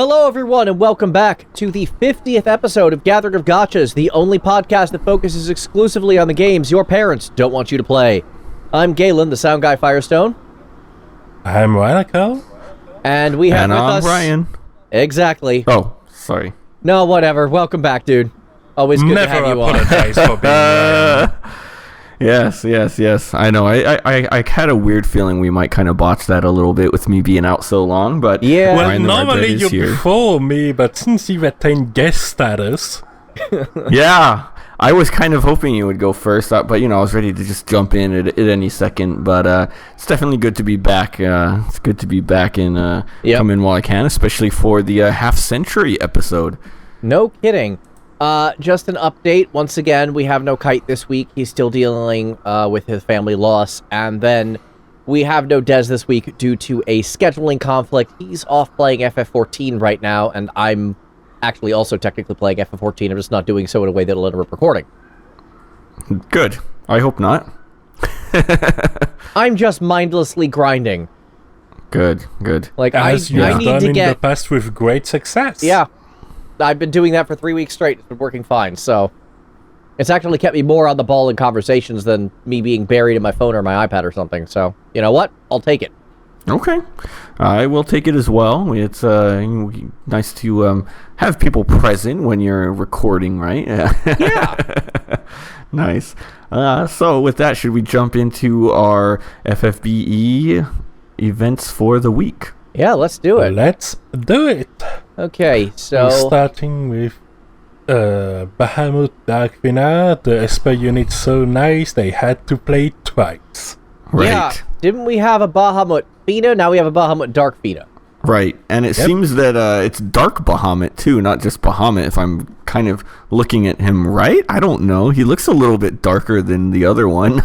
Hello, everyone, and welcome back to the 50th episode of Gathering of Gachas, the only podcast that focuses exclusively on the games your parents don't want you to play. I'm Galen, the SoundGuy Firestone. I'm Ranakel. And we have with us... Ryan. Exactly. Oh, sorry. No, whatever. Welcome back, dude. Always good to have you on. Never apologize for being Yes. I know. I had a weird feeling we might kind of botch that a little bit with me being out so long, but yeah. Well, Ryan normally you're here. before me, but since you've attained guest status... Yeah, I was kind of hoping you would go first, but I was ready to just jump in at any second, but it's definitely good to be back. It's good to be back and come in while I can, especially for the half-century episode. No kidding. Just an update. Once again, we have no Kite this week. He's still dealing with his family loss. And then we have no Dez this week due to a scheduling conflict. He's off playing FF14 right now, and I'm actually also technically playing FF14. I'm just not doing so in a way that'll interrupt recording. Good. I hope not. I'm just mindlessly grinding. Good. Like, As you I have need done to in get... the past with great success. Yeah. I've been doing that for 3 weeks straight. It's been working fine, so... It's actually kept me more on the ball in conversations than me being buried in my phone or my iPad or something, so... You know what? I'll take it. Okay. I will take it as well. It's nice to have people present when you're recording, right? Yeah. Nice. So with that, should we jump into our FFBE events for the week? Yeah, let's do it. Let's do it. Okay, so... We're starting with Bahamut Dark Fina. The esper unit's so nice they had to play twice. Right. Yeah, didn't we have a Bahamut Fina? Now we have a Bahamut Dark Fina. Right, and it seems that it's Dark Bahamut too, not just Bahamut, if I'm kind of looking at him right. I don't know. He looks a little bit darker than the other one.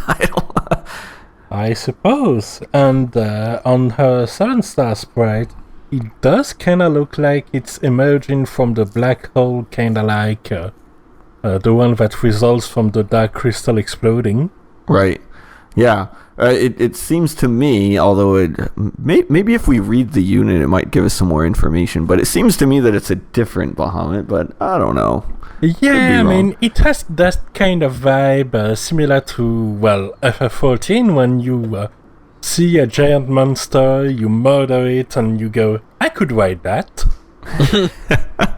I suppose. And on her 7-star sprite, it does kind of look like it's emerging from the black hole, kind of like the one that results from the dark crystal exploding. Right. Yeah. It seems to me, although maybe if we read the unit, it might give us some more information. But it seems to me that it's a different Bahamut. But I don't know. Yeah, I mean, it has that kind of vibe similar to FF14 when you see a giant monster, you murder it, and you go, "I could ride that."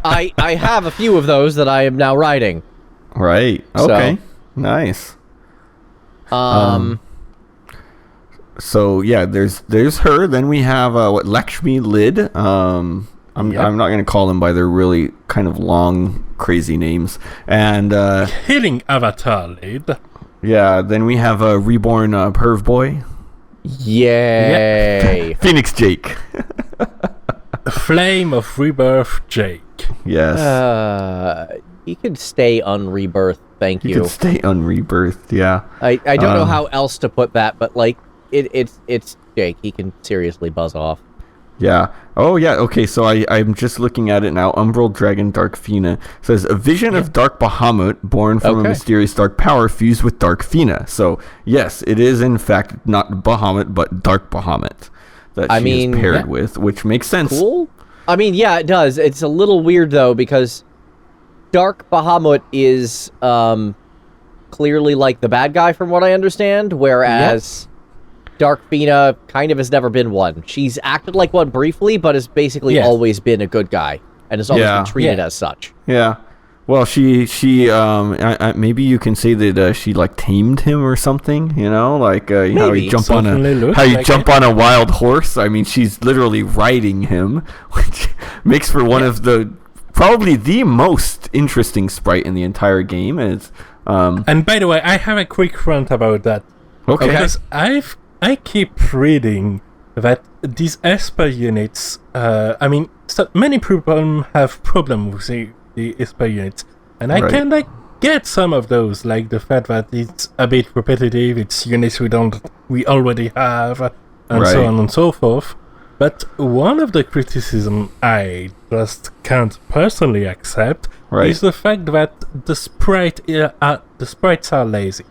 I have a few of those that I am now riding. Right. Okay. Nice. So yeah, there's her. Then we have Lakshmi Lid. I'm not gonna call them by their really kind of long, crazy names. And Healind Avatar Lid. Yeah. Then we have a reborn Perv Boy. Yay! Yep. Phoenix Jake. Flame of Rebirth Jake. Yes. He could stay unrebirth. Thank you. He could stay unrebirthed. Yeah. I don't know how else to put that, but like it's Jake. He can seriously buzz off. Yeah. Oh, yeah. Okay, so I'm just looking at it now. Umbral Dragon Dark Fina says, a vision of Dark Bahamut born from a mysterious dark power fused with Dark Fina. So, yes, it is in fact not Bahamut, but Dark Bahamut that she is paired with, which makes sense. Cool. I mean, yeah, it does. It's a little weird, though, because Dark Bahamut is clearly like the bad guy from what I understand, whereas... Dark Fina kind of has never been one. She's acted like one briefly, but has basically always been a good guy, and has always been treated as such. Yeah. Well, she maybe you can say that she like tamed him or something. Like how you jump on a wild horse. I mean, she's literally riding him, which makes for one of the probably the most interesting sprite in the entire game. And it's and by the way, I have a quick rant about that. Okay. Because I keep reading that these esper units, many people have problems with the esper units, and I kind of get some of those, like the fact that it's a bit repetitive, it's units we already have, and so on and so forth. But one of the criticism I just can't personally accept is the fact that the sprites are lazy.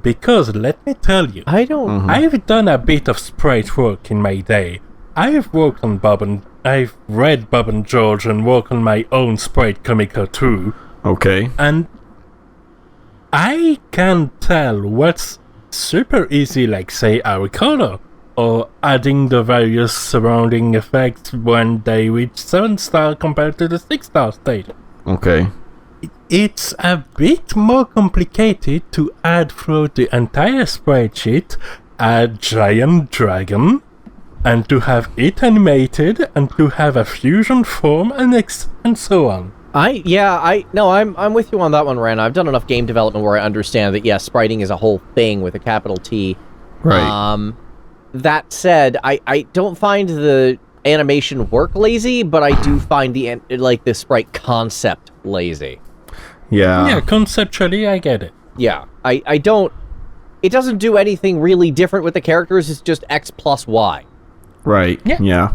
Because, let me tell you, I've done a bit of sprite work in my day. I've worked on Bob and I've read Bob and George and worked on my own sprite comica too. Okay. And I can tell what's super easy, like say our color, or adding the various surrounding effects when they reach 7-star compared to the 6-star stage. Okay. It's a bit more complicated to add through the entire spreadsheet a giant dragon, and to have it animated, and to have a fusion form, and so on. I'm with you on that one, Ran. I've done enough game development where I understand that, yes, spriting is a whole thing with a capital T. Right. That said, I don't find the animation work lazy, but I do find the sprite concept lazy. Yeah. Yeah, conceptually, I get it. Yeah, I don't... It doesn't do anything really different with the characters, it's just X plus Y. Right. Yeah.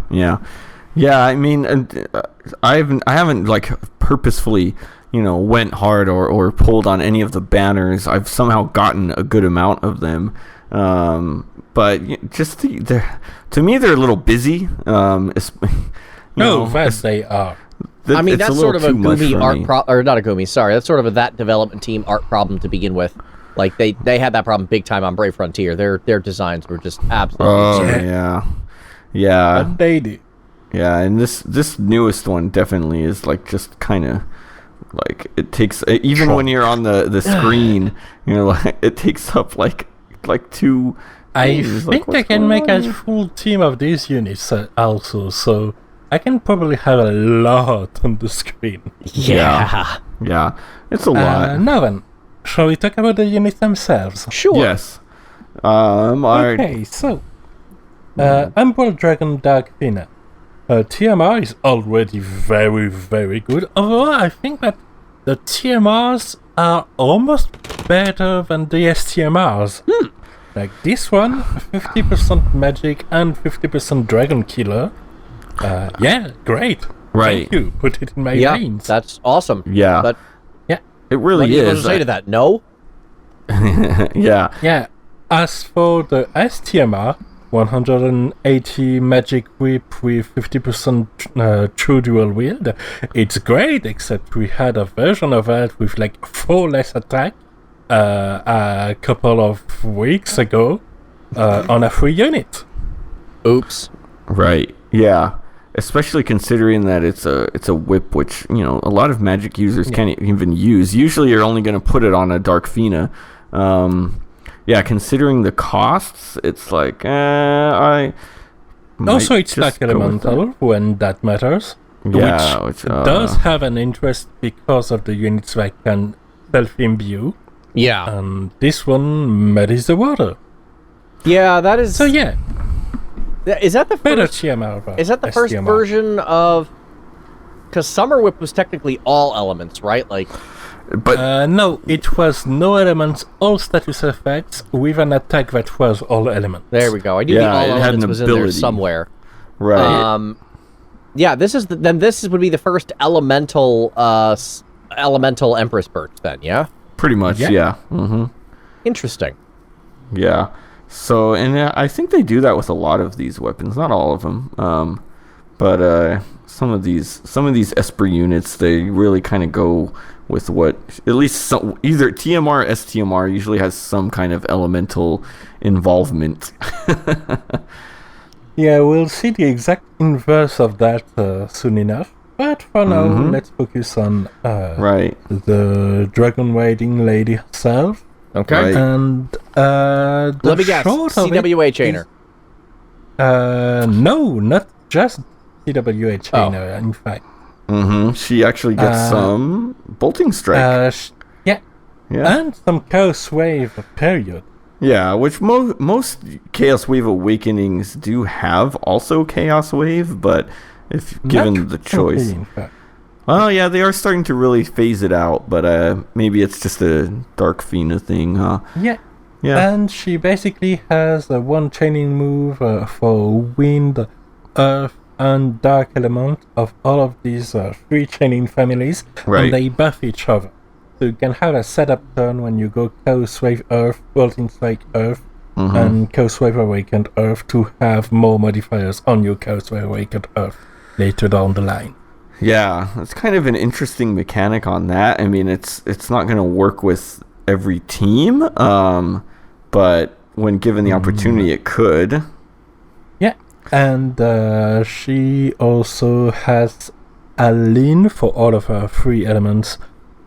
Yeah, I mean, I haven't like purposefully, went hard or pulled on any of the banners. I've somehow gotten a good amount of them, but just to me they're a little busy. Fast they are. I mean, that's sort of a Gumi art or not a Gumi. Sorry, that's sort of that development team art problem to begin with. Like they had that problem big time on Brave Frontier. Their designs were just absolutely absurd. Yeah. But they do. Yeah, and this newest one definitely is like just kind of like it takes even when you're on the screen, like it takes up like 2. I think I can make a full team of these units also, so I can probably have a lot on the screen. Yeah, it's a lot. Now then, shall we talk about the units themselves? Sure. Yes. Okay, so Umbral Dragon Dark Fina. TMR is already very, very good. Overall, I think that the TMRs are almost better than the STMRs. Like this one, 50% magic and 50% dragon killer. Yeah, great. Right. Thank you. Put it in my veins. That's awesome. Yeah. But it really what are you supposed to say to that? No? Yeah. Yeah. As for the STMR, 180 magic whip with 50% true dual wield. It's great, except we had a version of that with like 4 less attack a couple of weeks ago on a free unit. Oops. Right. Yeah. Especially considering that it's a whip, which a lot of magic users can't even use. Usually, you're only going to put it on a Dark Fina. Yeah, considering the costs, it's like I. Also, it's like elemental when that matters. Yeah, which does have an interest because of the units that can self-imbue. Yeah, and this one muddies the water. Yeah, that is. So yeah, is that the better first? TMR? Is that the first version of? Because Summer Whip was technically all elements, right? Like. But no, it was no elements, all status effects with an attack that was all elements. There we go. I knew the all elements was in there somewhere. Right. Yeah, this would be the first elemental Empress Birch then, yeah? Pretty much, yeah. Mm-hmm. Interesting. Yeah. So, and I think they do that with a lot of these weapons, not all of them. But some of these Esper units, they really kind of go with what, at least either TMR or STMR usually has some kind of elemental involvement. Yeah, we'll see the exact inverse of that soon enough. But for now, let's focus on the dragon riding lady herself. Okay. Right. And let me guess, CWA Chainer. No, not just CWA Chainer, in fact. She actually gets some Bolting Strike. Yeah. And some Chaos Wave, period. Yeah, which most Chaos Wave Awakenings do have also Chaos Wave, but if given the choice. Well, yeah, they are starting to really phase it out, but maybe it's just a Dark Fina thing, huh? Yeah. And she basically has a one chaining move for wind, earth, and dark element of all of these 3 chaining families, and they buff each other. So you can have a setup turn when you go Chaos Wave Earth, Bolting Strike Earth, and Chaos Wave Awakened Earth to have more modifiers on your Chaos Wave Awakened Earth. later down the line. Yeah, it's kind of an interesting mechanic on that. I mean, it's not going to work with every team, but when given the opportunity, it could. Yeah, and she also has a lean for all of her 3 elements.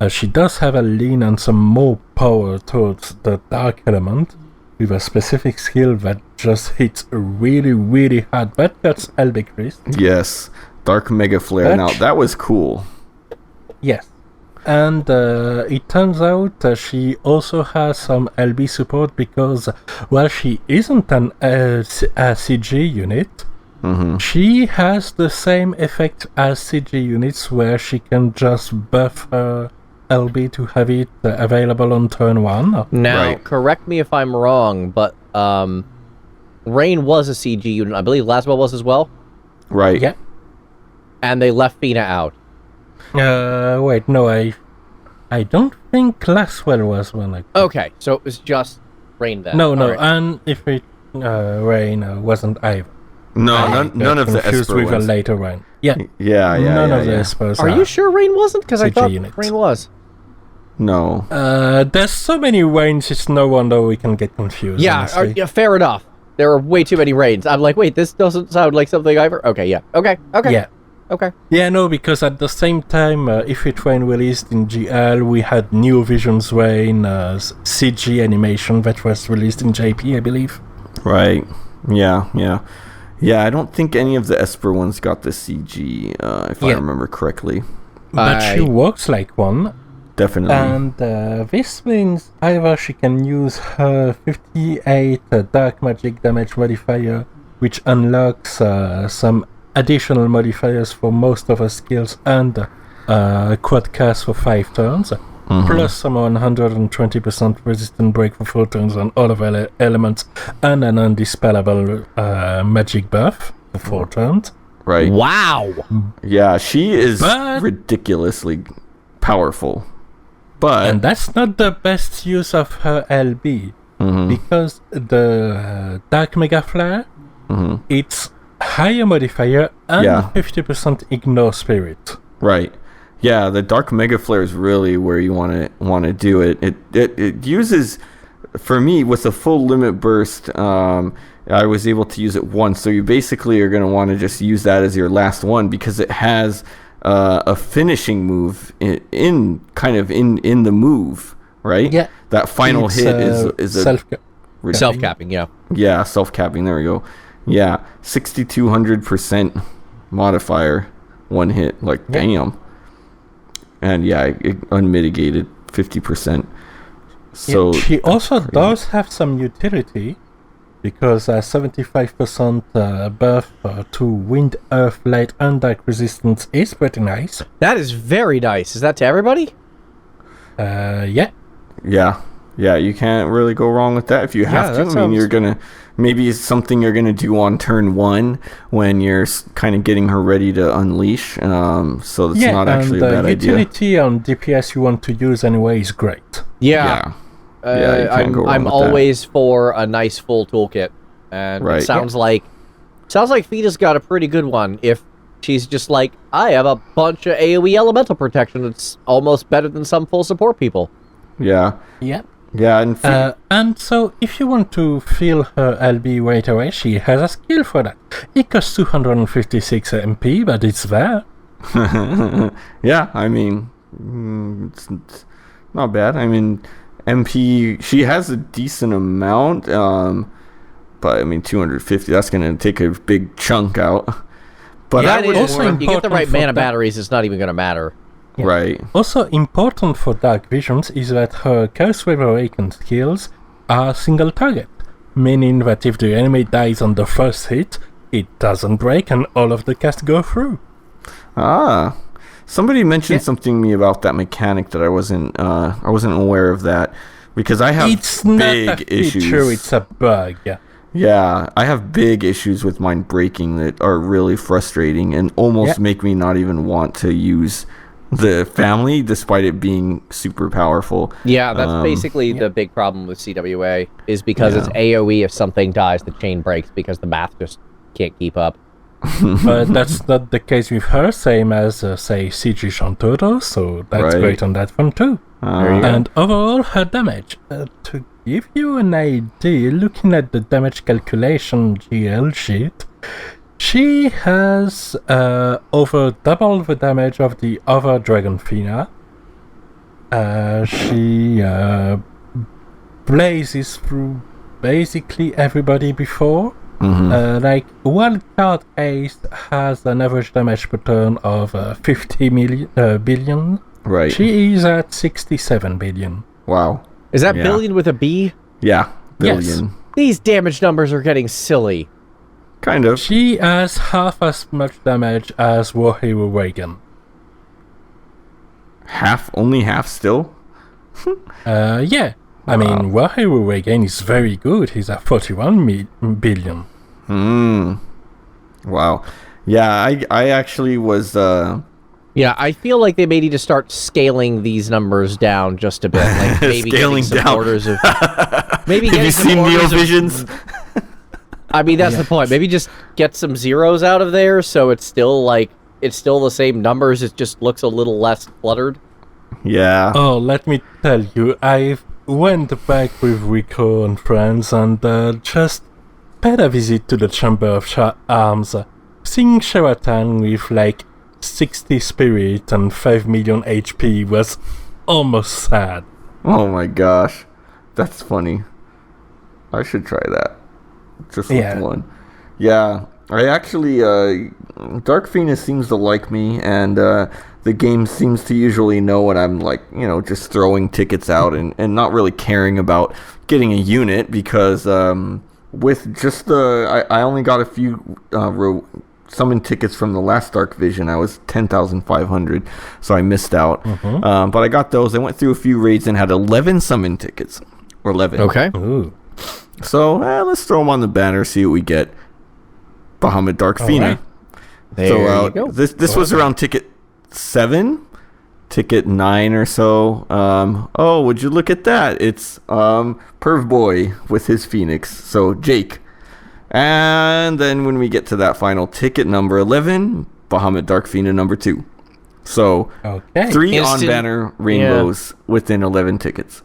She does have a lean and some more power towards the dark element, with a specific skill that just hits really, really hard. But that's LB Chris. Yes, Dark Mega Flare. Now, that was cool. Yes. And it turns out she also has some LB support because, while she isn't a CG unit, she has the same effect as CG units, where she can just buff her LB to have it available on turn 1. Now, correct me if I'm wrong, but Rain was a CG unit. I believe Laswell was as well. Right. Yeah. And they left Fina out. Wait, no, I don't think Laswell was one. Okay, so it was just Rain then. No, right. And if it Rain wasn't either. No, none of the Esper with ones. A later Rain. Yeah. None of the Espers. Are you sure Rain wasn't? Because I thought units. Rain was. No. There's so many Rains, it's no wonder we can get confused. Yeah, fair enough. There are way too many Rains. I'm like, wait, this doesn't sound like something I've heard. Okay, yeah. Okay. Yeah. Okay. Yeah, no, because at the same time, if it Rain released in GL, we had New Visions Rain, CG animation that was released in JP, I believe. Right. Yeah, I don't think any of the Esper ones got the CG, if I remember correctly. But she works like one. Definitely. And this means either she can use her 58 dark magic damage modifier, which unlocks some additional modifiers for most of her skills, and quad cast for 5 turns, plus some 120% resistant break for 4 turns on all of her elements, and an undispellable magic buff for 4 turns. Right. Wow. Yeah, she is ridiculously powerful. And that's not the best use of her LB, because the Dark Mega Flare, it's higher modifier and 50% ignore spirit. Right. Yeah, the Dark Mega Flare is really where you want to do it. It uses, for me, with a full limit burst, I was able to use it once. So you basically are going to want to just use that as your last one, because it has a finishing move in the move, right? Yeah. That final hit is a self-capping, yeah. Yeah, self-capping, there we go. Yeah, 6,200% modifier, one hit, damn. And it unmitigated 50%. So she also does have some utility, because 75% buff to wind, earth, light, and dark resistance is pretty nice. That is very nice. Is that to everybody? Yeah. Yeah, you can't really go wrong with that if you have to. I mean, you're going to... Maybe it's something you're going to do on turn 1 when you're kind of getting her ready to unleash. So it's not actually a bad idea. Yeah, and the utility on DPS you want to use anyway is great. Yeah. I'm always for a nice full toolkit. And it sounds like Fina's got a pretty good one. If she's just like, I have a bunch of AoE elemental protection, it's almost better than some full support people. Yeah. Yeah. Yeah, and so if you want to fill her LB right away, she has a skill for that. It costs 256 MP, but it's there. Yeah, I mean, it's not bad. I mean, MP, she has a decent amount, but I mean, 250, that's going to take a big chunk out. But yeah, you get the right mana batteries, it's not even going to matter. Yeah. Right. Also important for Dark Visions is that her Curse Wave Awakened skills are single target, meaning that if the enemy dies on the first hit, it doesn't break and all of the cast go through. Somebody mentioned something to me about that mechanic that I wasn't aware of that, because I have big issues. Feature, it's a bug. Yeah, I have big issues with mine breaking that are really frustrating and almost make me not even want to use the family, despite it being super powerful. Yeah, that's basically the big problem with CWA, is because it's AoE. If something dies, the chain breaks because the math just can't keep up. But that's not the case with her, same as, say, CG Shantoro, so that's great on that front too. And overall, her damage. To give you an idea, looking at the damage calculation GL sheet, she has over double the damage of the other Dragon Fina. She blazes through basically everybody before. Like Wildcard Ace has an average damage per turn of 50 billion. Right. She is at 67 billion. Wow. Is that billion with a B? Yeah, billion. Yes. These damage numbers are getting silly. Kind of. She has half as much damage as Warhero Reagan. Only half still? Yeah. I mean, Warhero Reagan is very good. He's at 41 billion. Wow. Yeah, I actually was... Yeah, I feel like they may need to start scaling these numbers down just a bit. Like maybe Scaling getting some down. orders of... Maybe Have you seen Neovisions? I mean, that's the point. Maybe just get some zeros out of there so it's still the same numbers. It just looks a little less fluttered. Yeah. Oh, let me tell you, I went back with Rico and friends and just paid a visit to the Chamber of Arms. Seeing Sheratan with like 60 spirit and 5 million HP was almost sad. Oh my gosh. That's funny. I should try that. Just with one. Yeah. I actually, Dark Fina seems to like me, and the game seems to usually know when I'm like, just throwing tickets out and not really caring about getting a unit, because with just I only got a few summon tickets from the last Dark Vision. I was 10,500, so I missed out. But I got those. I went through a few raids and had 11 summon tickets. Or 11. Okay. Ooh. So let's throw them on the banner, see what we get. Bahamut Dark Fina. Right. There you go. This was around ticket 7, ticket 9 or so. Oh, would you look at that? It's Perv Boy with his Phoenix. So Jake. And then when we get to that final ticket number 11, Bahamut Dark Fina number 2. So 3 on banner rainbows within 11 tickets.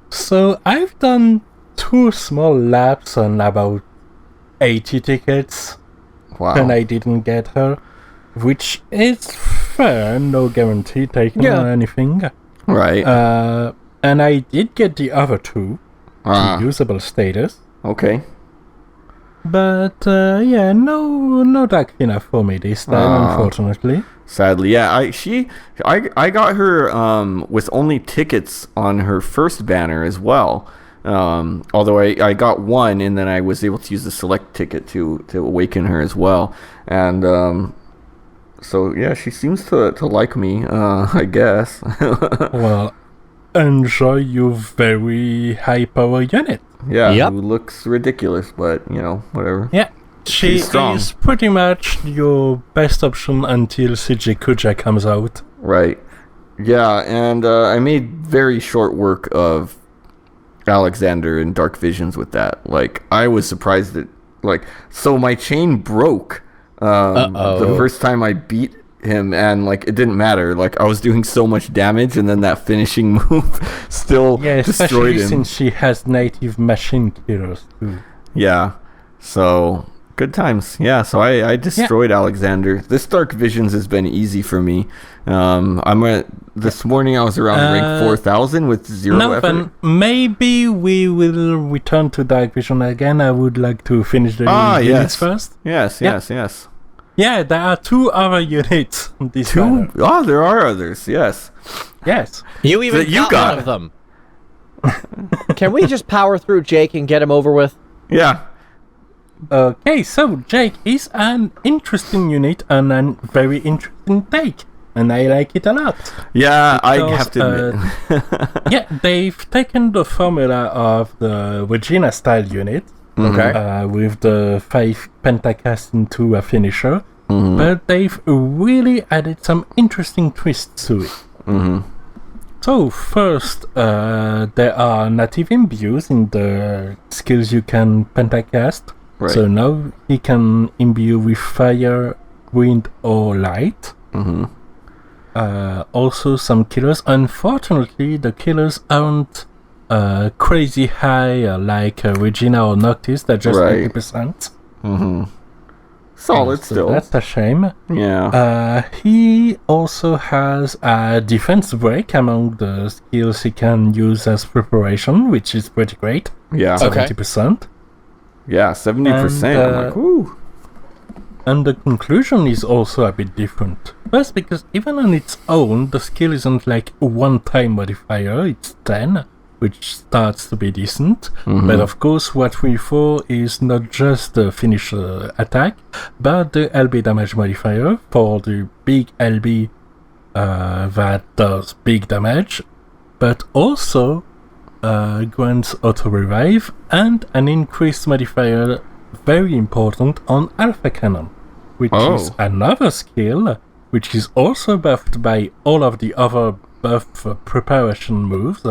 So I've done 2 small laps on about 80 tickets. Wow. And I didn't get her, which is fair, no guarantee taken or anything. Right. And I did get the other 2 to usable status. Okay. But no Dark Fina for me this time, unfortunately. Sadly, yeah. I got her with only tickets on her first banner as well. Although I got 1, and then I was able to use the select ticket to awaken her as well. And so yeah, she seems to like me, I guess. Well, enjoy your very high power unit. Yeah, who looks ridiculous, but whatever. Yeah. She is pretty much your best option until CJ Kuja comes out. Right. Yeah, and I made very short work of Alexander and Dark Visions with that. Like, I was surprised that, so my chain broke the first time I beat him, and, it didn't matter. I was doing so much damage, and then that finishing move still destroyed him. Since she has native machine killers, too. Yeah. So... good times. Yeah, so I destroyed Alexander. This Dark Visions has been easy for me. This morning I was around rank 4,000 with 0 effort. Then maybe we will return to Dark Vision again. I would like to finish the units first. Yes. Yeah, there are 2 other units. This 2? banner. Oh, there are others, yes. Yes. You even got one of them. Can we just power through Jake and get him over with? Yeah. Okay, so Jake is an interesting unit and a very interesting take, and I like it a lot. Yeah, I have to admit. Yeah, they've taken the formula of the Regina style unit, with the 5 pentacast into a finisher, but they've really added some interesting twists to it. So first, there are native imbues in the skills you can pentacast. Right. So now he can imbue with fire, wind, or light. Mm-hmm. Also some killers. Unfortunately, the killers aren't crazy high like Regina or Noctis. They're just 80%. Mm-hmm. Solid so still. That's a shame. Yeah. He also has a defense break among the skills he can use as preparation, which is pretty great. Yeah. 70%. Yeah, 70%. I'm like, ooh. And the conclusion is also a bit different. First, because even on its own, the skill isn't like a one-time modifier, it's 10, which starts to be decent. Mm-hmm. But of course, what we for is not just the finish attack, but the LB damage modifier for the big LB that does big damage, but also grants auto-revive and an increased modifier, very important, on Alpha Cannon, which is another skill, which is also buffed by all of the other buff preparation moves,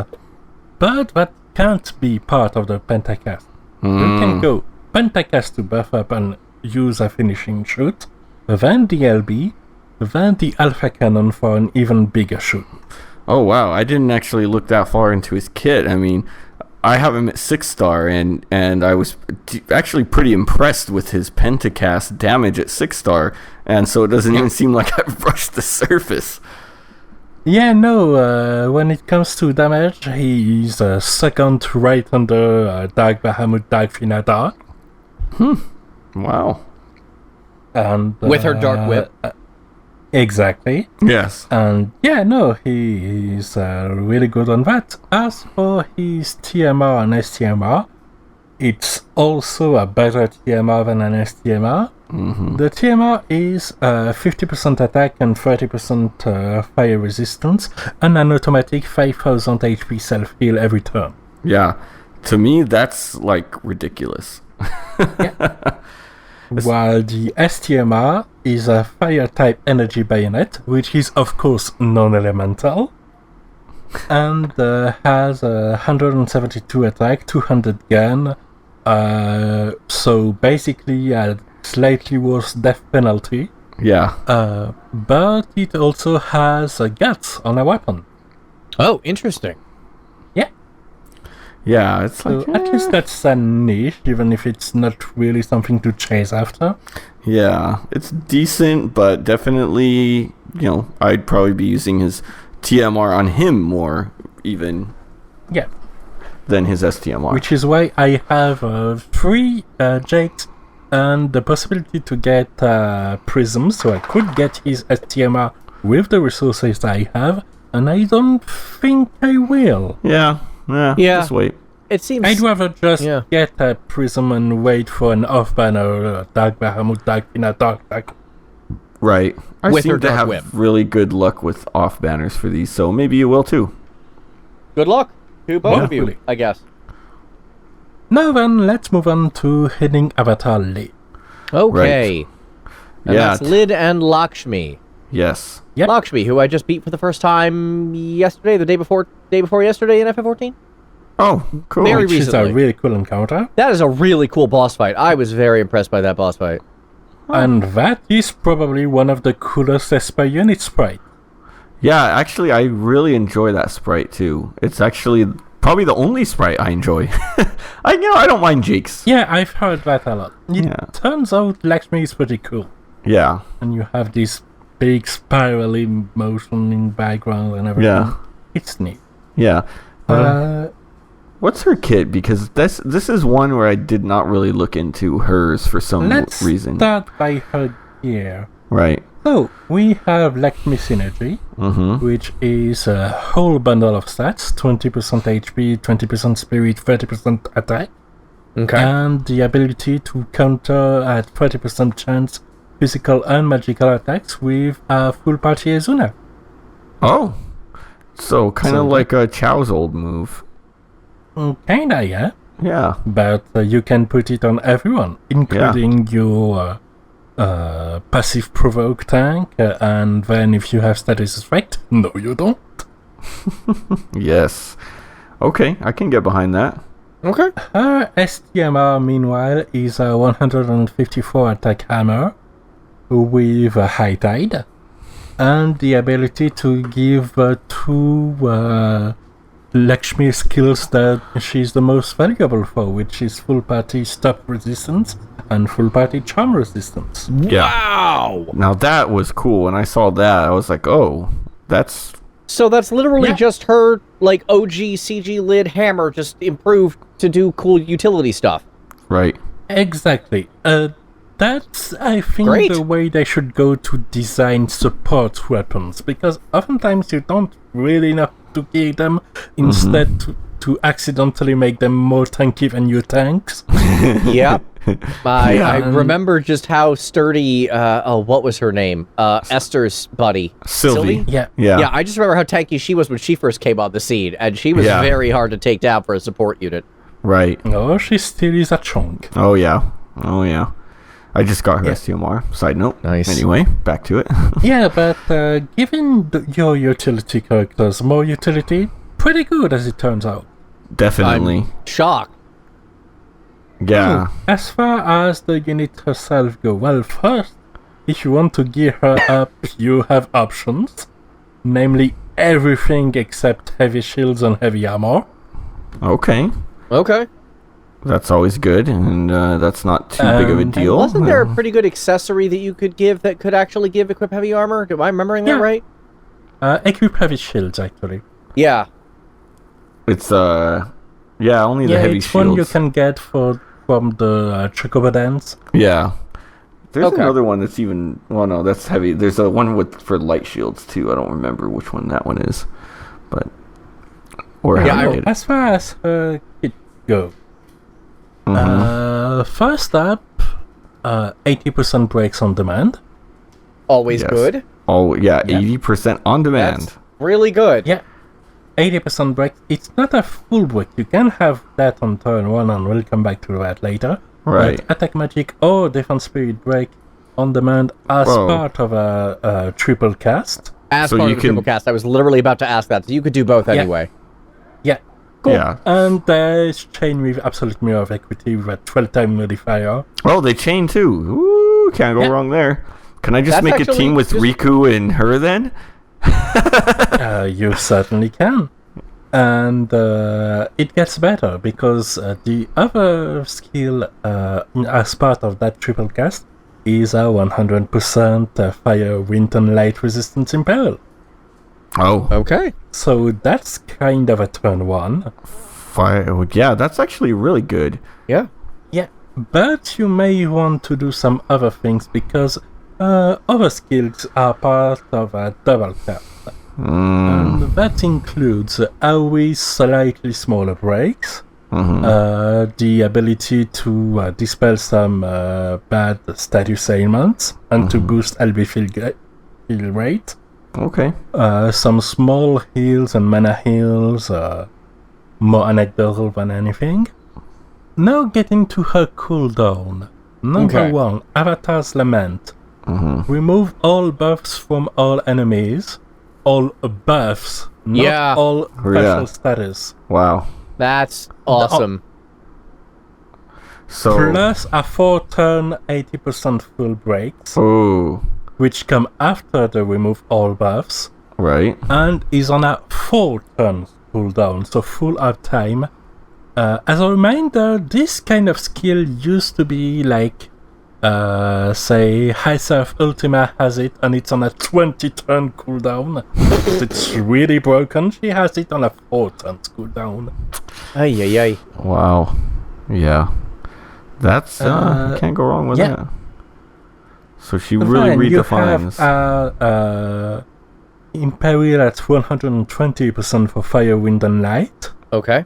but that can't be part of the Pentacast. You can go Pentacast to buff up and use a finishing shoot, then the LB, then the Alpha Cannon for an even bigger shoot. Oh, wow. I didn't actually look that far into his kit. I mean, I have him at 6-star, and I was actually pretty impressed with his Pentacast damage at 6-star, and so it doesn't even seem like I've brushed the surface. Yeah, no, when it comes to damage, he's second right under Dark Bahamut, Dark Fina Dark. Wow. And with her Dark Whip. Exactly. Yes. And yeah, no, he's really good on that. As for his TMR and STMR, it's also a better TMR than an STMR. Mm-hmm. The TMR is 50% attack and 30% fire resistance, and an automatic 5000 HP self-heal every turn. Yeah. To me, that's, like, ridiculous. While the STMR is a fire-type energy bayonet, which is, of course, non-elemental, and has 172 attack, 200 gun, so basically a slightly worse death penalty. Yeah. But it also has guts on a weapon. Oh, interesting. Yeah, it's So like... at least that's a niche, even if it's not really something to chase after. Yeah, it's decent, but definitely, I'd probably be using his TMR on him more, even, than his STMR. Which is why I have 3 Jakes and the possibility to get Prism, so I could get his STMR with the resources I have, and I don't think I will. Yeah, just wait. It seems... I'd rather just get a Prism and wait for an off-banner Dark Bahamut, Dark Fina, Dark. Right. I With her seem to Dark have Whip. really good luck with off banners for these, so maybe you will too. Good luck to both of you, Hopefully. I guess. Now then, let's move on to Healind Avatar Lid. Okay. Right. And that's Lid and Lakshmi. Yes. Yep. Lakshmi, who I just beat for the first time yesterday, the day before yesterday in FF14. Oh, cool. Very Which is a recently. really cool encounter. That is a really cool boss fight. I was very impressed by that boss fight. And that is probably one of the coolest Esper unit sprites. Yeah, actually, I really enjoy that sprite too. It's actually probably the only sprite I enjoy. I don't mind Jake's. Yeah, I've heard that a lot. It Yeah. turns out Lakshmi is pretty cool. Yeah. And you have this big spirally motion in background and everything. Yeah. It's neat. Yeah. Let's What's her kit? Because this is one where I did not really look into hers for some reason. start by her gear. Right. So, we have Lakshmi Synergy, which is a whole bundle of stats, 20% HP, 20% spirit, 30% attack, and the ability to counter at 30% chance physical and magical attacks with a full party Azuna. Oh. So, kind of like a Chow's old move. Kinda, yeah. Yeah. But you can put it on everyone, including your passive provoke tank, and then if you have status effect, no you don't. Yes. Okay, I can get behind that. Okay. Her STMR, meanwhile, is a 154 attack hammer with a high tide, and the ability to give 2 Lakshmi skills that she's the most valuable for, which is full party stop resistance and full party charm resistance. Yeah. Wow! Now that was cool. When I saw that, I was like, oh, that's... So that's literally just her, like, OG CG Lid hammer just improved to do cool utility stuff. Right. Exactly. That's, I think, Great. the way they should go to design support weapons, because oftentimes you don't really know to gear them, instead to accidentally make them more tanky than your tanks. Yeah. I remember just how sturdy, what was her name? Esther's buddy. Sylvie. Yeah. Yeah, I just remember how tanky she was when she first came on the scene, and she was very hard to take down for a support unit. Right. Oh, she still is a chunk. Oh, yeah. I just got her STMR. Side note. Nice. Anyway, back to it. Yeah, but giving your utility characters more utility, pretty good as it turns out. Definitely. I'm shocked. Yeah. As far as the unit herself go, well, first, if you want to gear her up, you have options. Namely, everything except heavy shields and heavy armor. Okay. That's always good, and that's not too big of a deal. Wasn't there a pretty good accessory that you could give that could actually give equip heavy armor? Am I remembering that right? Equip heavy shields, actually. Yeah. It's, only the heavy it's shields. one you can get from the Chocobo Dance. Yeah. There's another one that's even... Well, no, that's heavy. There's a one for light shields, too. I don't remember which one that one is. But... Or as far as it goes. First up, 80% breaks on demand. Always good. Oh, yeah, 80% on demand. That's really good. Yeah. 80% break. It's not a full break. You can have that on turn 1, and we'll come back to that later. Right. But attack magic or defense spirit break on demand as part of a triple cast. As part of a triple cast. I was literally about to ask that. So you could do both anyway. Yeah. Cool. Yeah. And there's chain with absolute mirror of equity with a 12-time modifier. Oh, they chain too. Ooh, can't go wrong there. Can I just make a team with Riku and her then? You certainly can. And it gets better because the other skill as part of that triple cast is a 100% fire, wind, and light resistance in peril. Oh. Okay. So that's kind of a turn 1. Fire. Yeah, that's actually really good. Yeah. Yeah. But you may want to do some other things because other skills are part of a double cast. And that includes always slightly smaller breaks, the ability to dispel some bad status ailments, and to boost LB fill rate. Okay. Some small heals and mana heals, more anecdotal than anything. Now getting to her cooldown. Number 1, Avatar's Lament. Remove all buffs from all enemies. All buffs, not all special status. Wow. That's awesome. So plus a 4-turn 80% full breaks. Ooh. Which come after the remove all buffs. Right. And is on a 4-turn cooldown, so full uptime. As a reminder, this kind of skill used to be like say High Surf Ultima has it, and it's on a 20-turn cooldown. It's really broken. She has it on a 4-turn cooldown. Ay. Wow. Yeah. That's you can't go wrong with that. So she really redefines. You have Imperial at 120% for fire, wind, and light. Okay.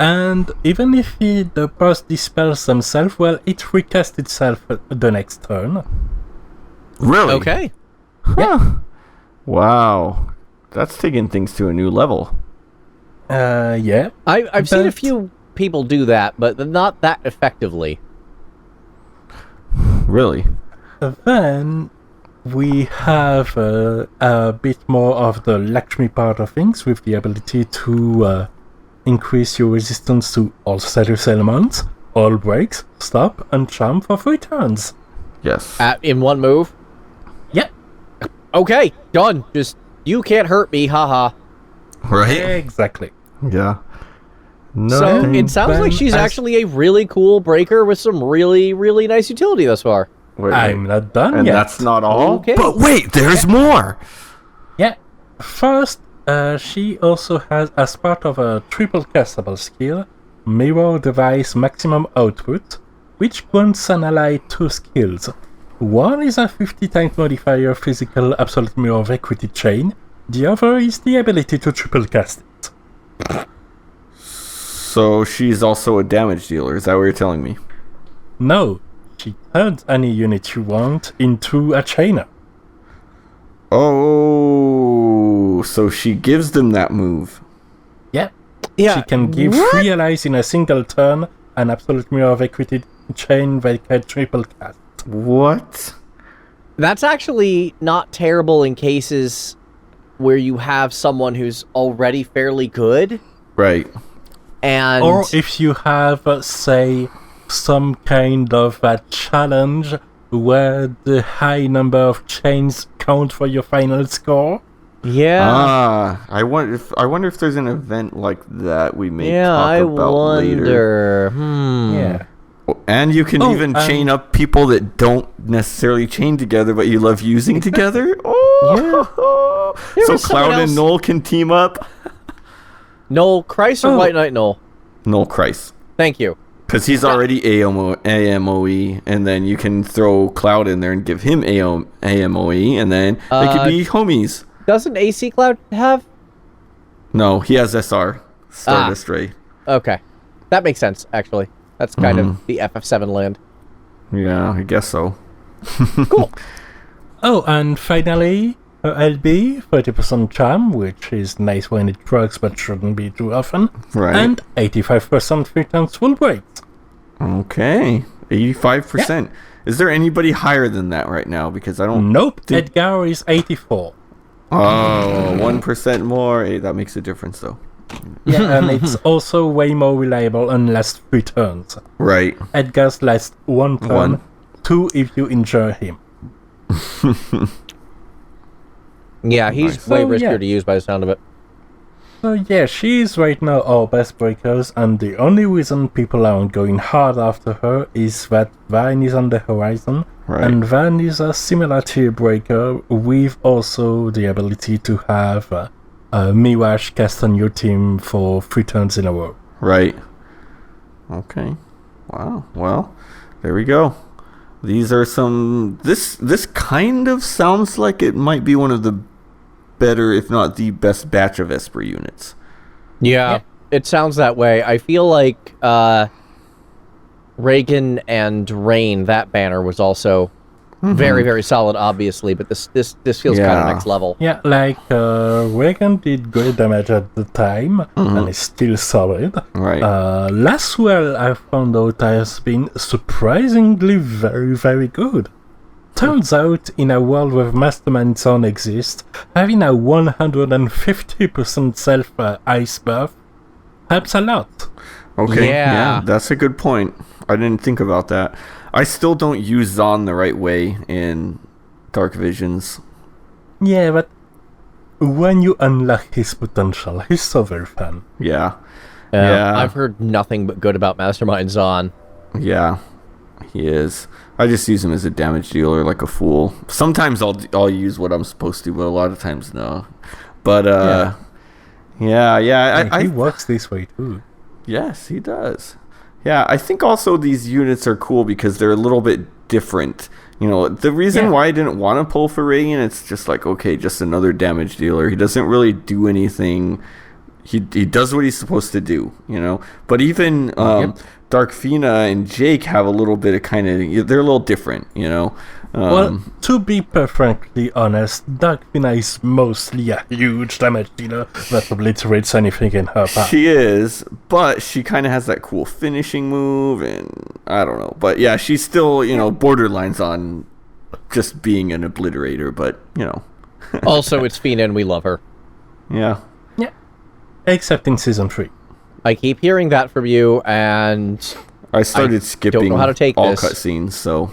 And even if the burst dispels themselves, well, it recasts itself the next turn. Really? Okay. Huh. Wow. That's taking things to a new level. Yeah. I've seen a few people do that, but not that effectively. Really? Then we have a bit more of the Lakshmi part of things with the ability to increase your resistance to all status elements, all breaks, stop, and charm for 3 turns. Yes. In one move? Yeah. Okay, done. Just, you can't hurt me, haha. Right? Exactly. Yeah. So it sounds like she's actually a really cool breaker with some really, really nice utility thus far. Wait, I'm not done and yet. that's not all? Okay. But wait, there's more! Yeah. First, she also has, as part of a triple castable skill, Mirror Device Maximum Output, which grants an ally 2 skills. One is a 50 times modifier physical absolute mirror of equity chain. The other is the ability to triple cast it. So she's also a damage dealer, is that what you're telling me? No, she turns any unit you want into a chainer. Oh, so she gives them that move. Yeah. Yeah. She can give 3 allies in a single turn an absolute mirror of equity chain they can triple cast. What? That's actually not terrible in cases where you have someone who's already fairly good. Right. And Or if you have, say, some kind of a challenge where the high number of chains count for your final score. yeah. I wonder if there's an event like that we may Yeah, talk I about later. wonder. Yeah. And you can even chain up people that don't necessarily chain together, but you love using together. Oh, There so was someone Cloud and else- Noel can team up. Noel Christ or Oh. White Knight Noel? Noel Christ, Thank you. because he's already AMOE, and then you can throw Cloud in there and give him AMOE, and then they could be homies. Doesn't AC Cloud have? No, he has SR, Stardust Ray. Okay. That makes sense, actually. That's kind of the FF7 land. Yeah, I guess so. Cool. Oh, and finally, her LB, 30% charm, which is nice when it works but shouldn't be too often. Right. And 85% 3 times full breaks. Okay, 85%. Is there anybody higher than that right now? Because I don't. Nope, Edgar is 84. Oh, 1% more. Hey, that makes a difference, though. Yeah, and it's also way more reliable and lasts 3 turns. Right. Edgar's lasts 1 turn, One. 2 if you injure him. Yeah, he's Nice. way So, riskier yeah. to use by the sound of it. So yeah, she's right now our best breakers, and the only reason people aren't going hard after her is that Vine is on the horizon, Right. and Vine is a similar tier breaker with also the ability to have Mirage cast on your team for 3 turns in a row. Right. Okay. Wow. Well, there we go. These are some. This kind of sounds like it might be one of the better, if not the best, batch of Esper units. Yeah, it sounds that way. I feel like Reagan and Rain, that banner was also very, very solid, obviously, but this feels kind of Yeah. next level. Yeah, like Reagan did great damage at the time, and is still solid. Right. Laswell, I found out, has been surprisingly very, very good. Turns out, in a world where Mastermind Zone exists, having a 150% self-ice buff helps a lot. Okay. Yeah. That's a good point. I didn't think about that. I still don't use Zon the right way in Dark Visions. Yeah, but when you unlock his potential, he's so very fun. Yeah. Yeah. I've heard nothing but good about Mastermind Zon. Yeah, he is. I just use him as a damage dealer like a fool. Sometimes I'll use what I'm supposed to, but a lot of times no. But He works this way too. yes, he does. Yeah, I think also these units are cool because they're a little bit different. You know, the reason why I didn't want to pull for Reagan, it's just like, okay, just another damage dealer. He doesn't really do anything. He does what he's supposed to do, you know. But even Dark Fina and Jake have a little bit of they're a little different, you know. Well, to be perfectly honest, Dark Fina is mostly a huge damage dealer that obliterates anything in her path. She is, but she kind of has that cool finishing move, and I don't know. But yeah, she's still, you know, borderlines on just being an obliterator, but, you know. Also, it's Fina and we love her. Yeah. Yeah. Except in Season 3. I keep hearing that from you, and I started skipping don't know how to take all this. cutscenes, so...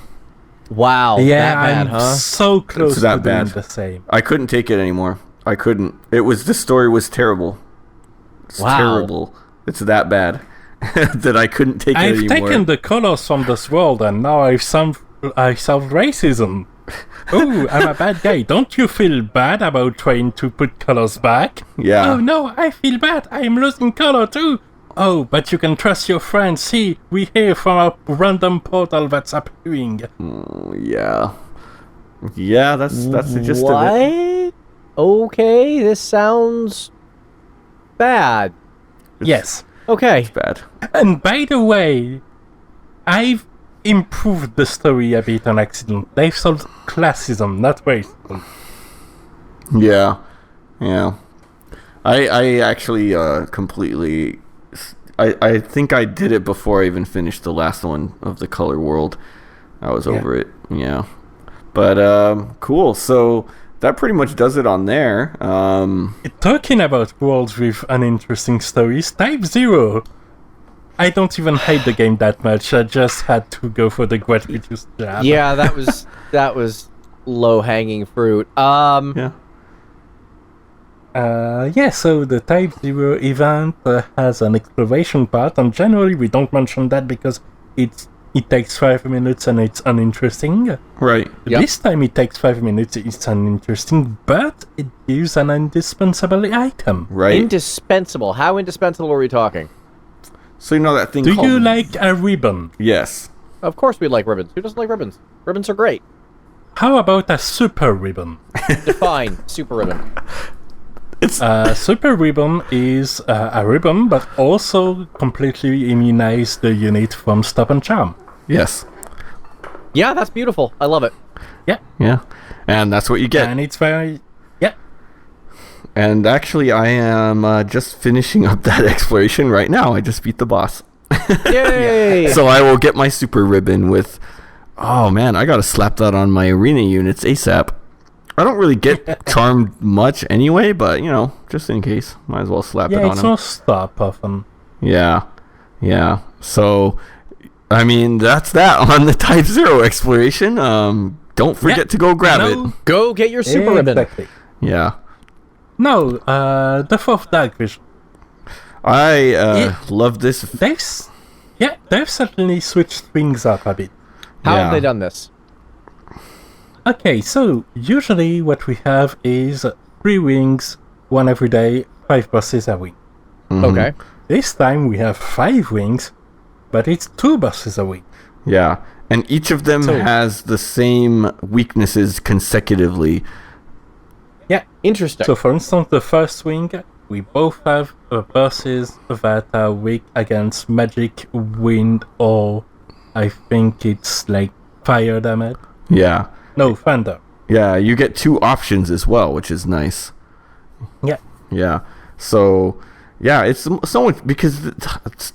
Wow, yeah, that bad, I'm huh? so close It's that to doing bad. the same. I couldn't take it anymore. I couldn't. The story was terrible. It's terrible. It's that bad that I couldn't take it anymore. I've taken the colors from this world, and now I solved racism. Oh, I'm a bad guy. Don't you feel bad about trying to put colors back? Yeah. Oh no, I feel bad. I'm losing color too. Oh, but you can trust your friends. See, we hear from a random portal that's appearing. Yeah. Yeah, that's the gist of it. What? Okay, this sounds bad. Yes. Okay. It's bad. And by the way, I've improved the story a bit on accident. They've solved classism, not racism. Yeah. Yeah. I actually completely... I think I did it before I even finished the last one of the Color World. I was over it. Yeah. But, cool. So... that pretty much does it on there. Talking about worlds with uninteresting stories, Type 0. I don't even hate the game that much. I just had to go for the gratuitous jab. Yeah, that was low-hanging fruit. Yeah. So the Type 0 event has an exploration part, and generally we don't mention that because it takes 5 minutes and it's uninteresting. Right. Yep. This time it takes 5 minutes, it's uninteresting, but it gives an indispensable item. Right. Indispensable. How indispensable are we talking? So you know that thing Do called... you like a ribbon? Yes. Of course we like ribbons. Who doesn't like ribbons? Ribbons are great. How about a super ribbon? Define super ribbon. Super ribbon is a ribbon, but also completely immunize the unit from stop and charm. Yes. Yeah, that's beautiful. I love it. Yeah. Yeah. And that's what you get. And it's very... Yeah. And actually, I am just finishing up that exploration right now. I just beat the boss. Yay! So I will get my super ribbon with... Oh, man, I gotta slap that on my arena units ASAP. I don't really get charmed much anyway, but, you know, just in case. Might as well slap it on Yeah, it's him. not stop often. Yeah. Yeah. So, I mean, that's that on the Type 0 exploration. Don't forget to go grab it. Go get your super ribbon. Exactly. Yeah. No, the fourth dark vision. I love this. They've certainly switched things up a bit. How Yeah. have they done this? Okay, so usually what we have is 3 wings, 1 every day, 5 bosses a week. Okay. This time we have 5 wings, but it's 2 bosses a week. Yeah. And each of them So- has the same weaknesses consecutively. Yeah. Interesting. So for instance, the first wing, we both have bosses that are weak against magic, wind, or I think it's like fire damage. Yeah. No, thunder. Yeah, you get 2 options as well, which is nice. Yeah. Yeah. So, yeah, it's so much because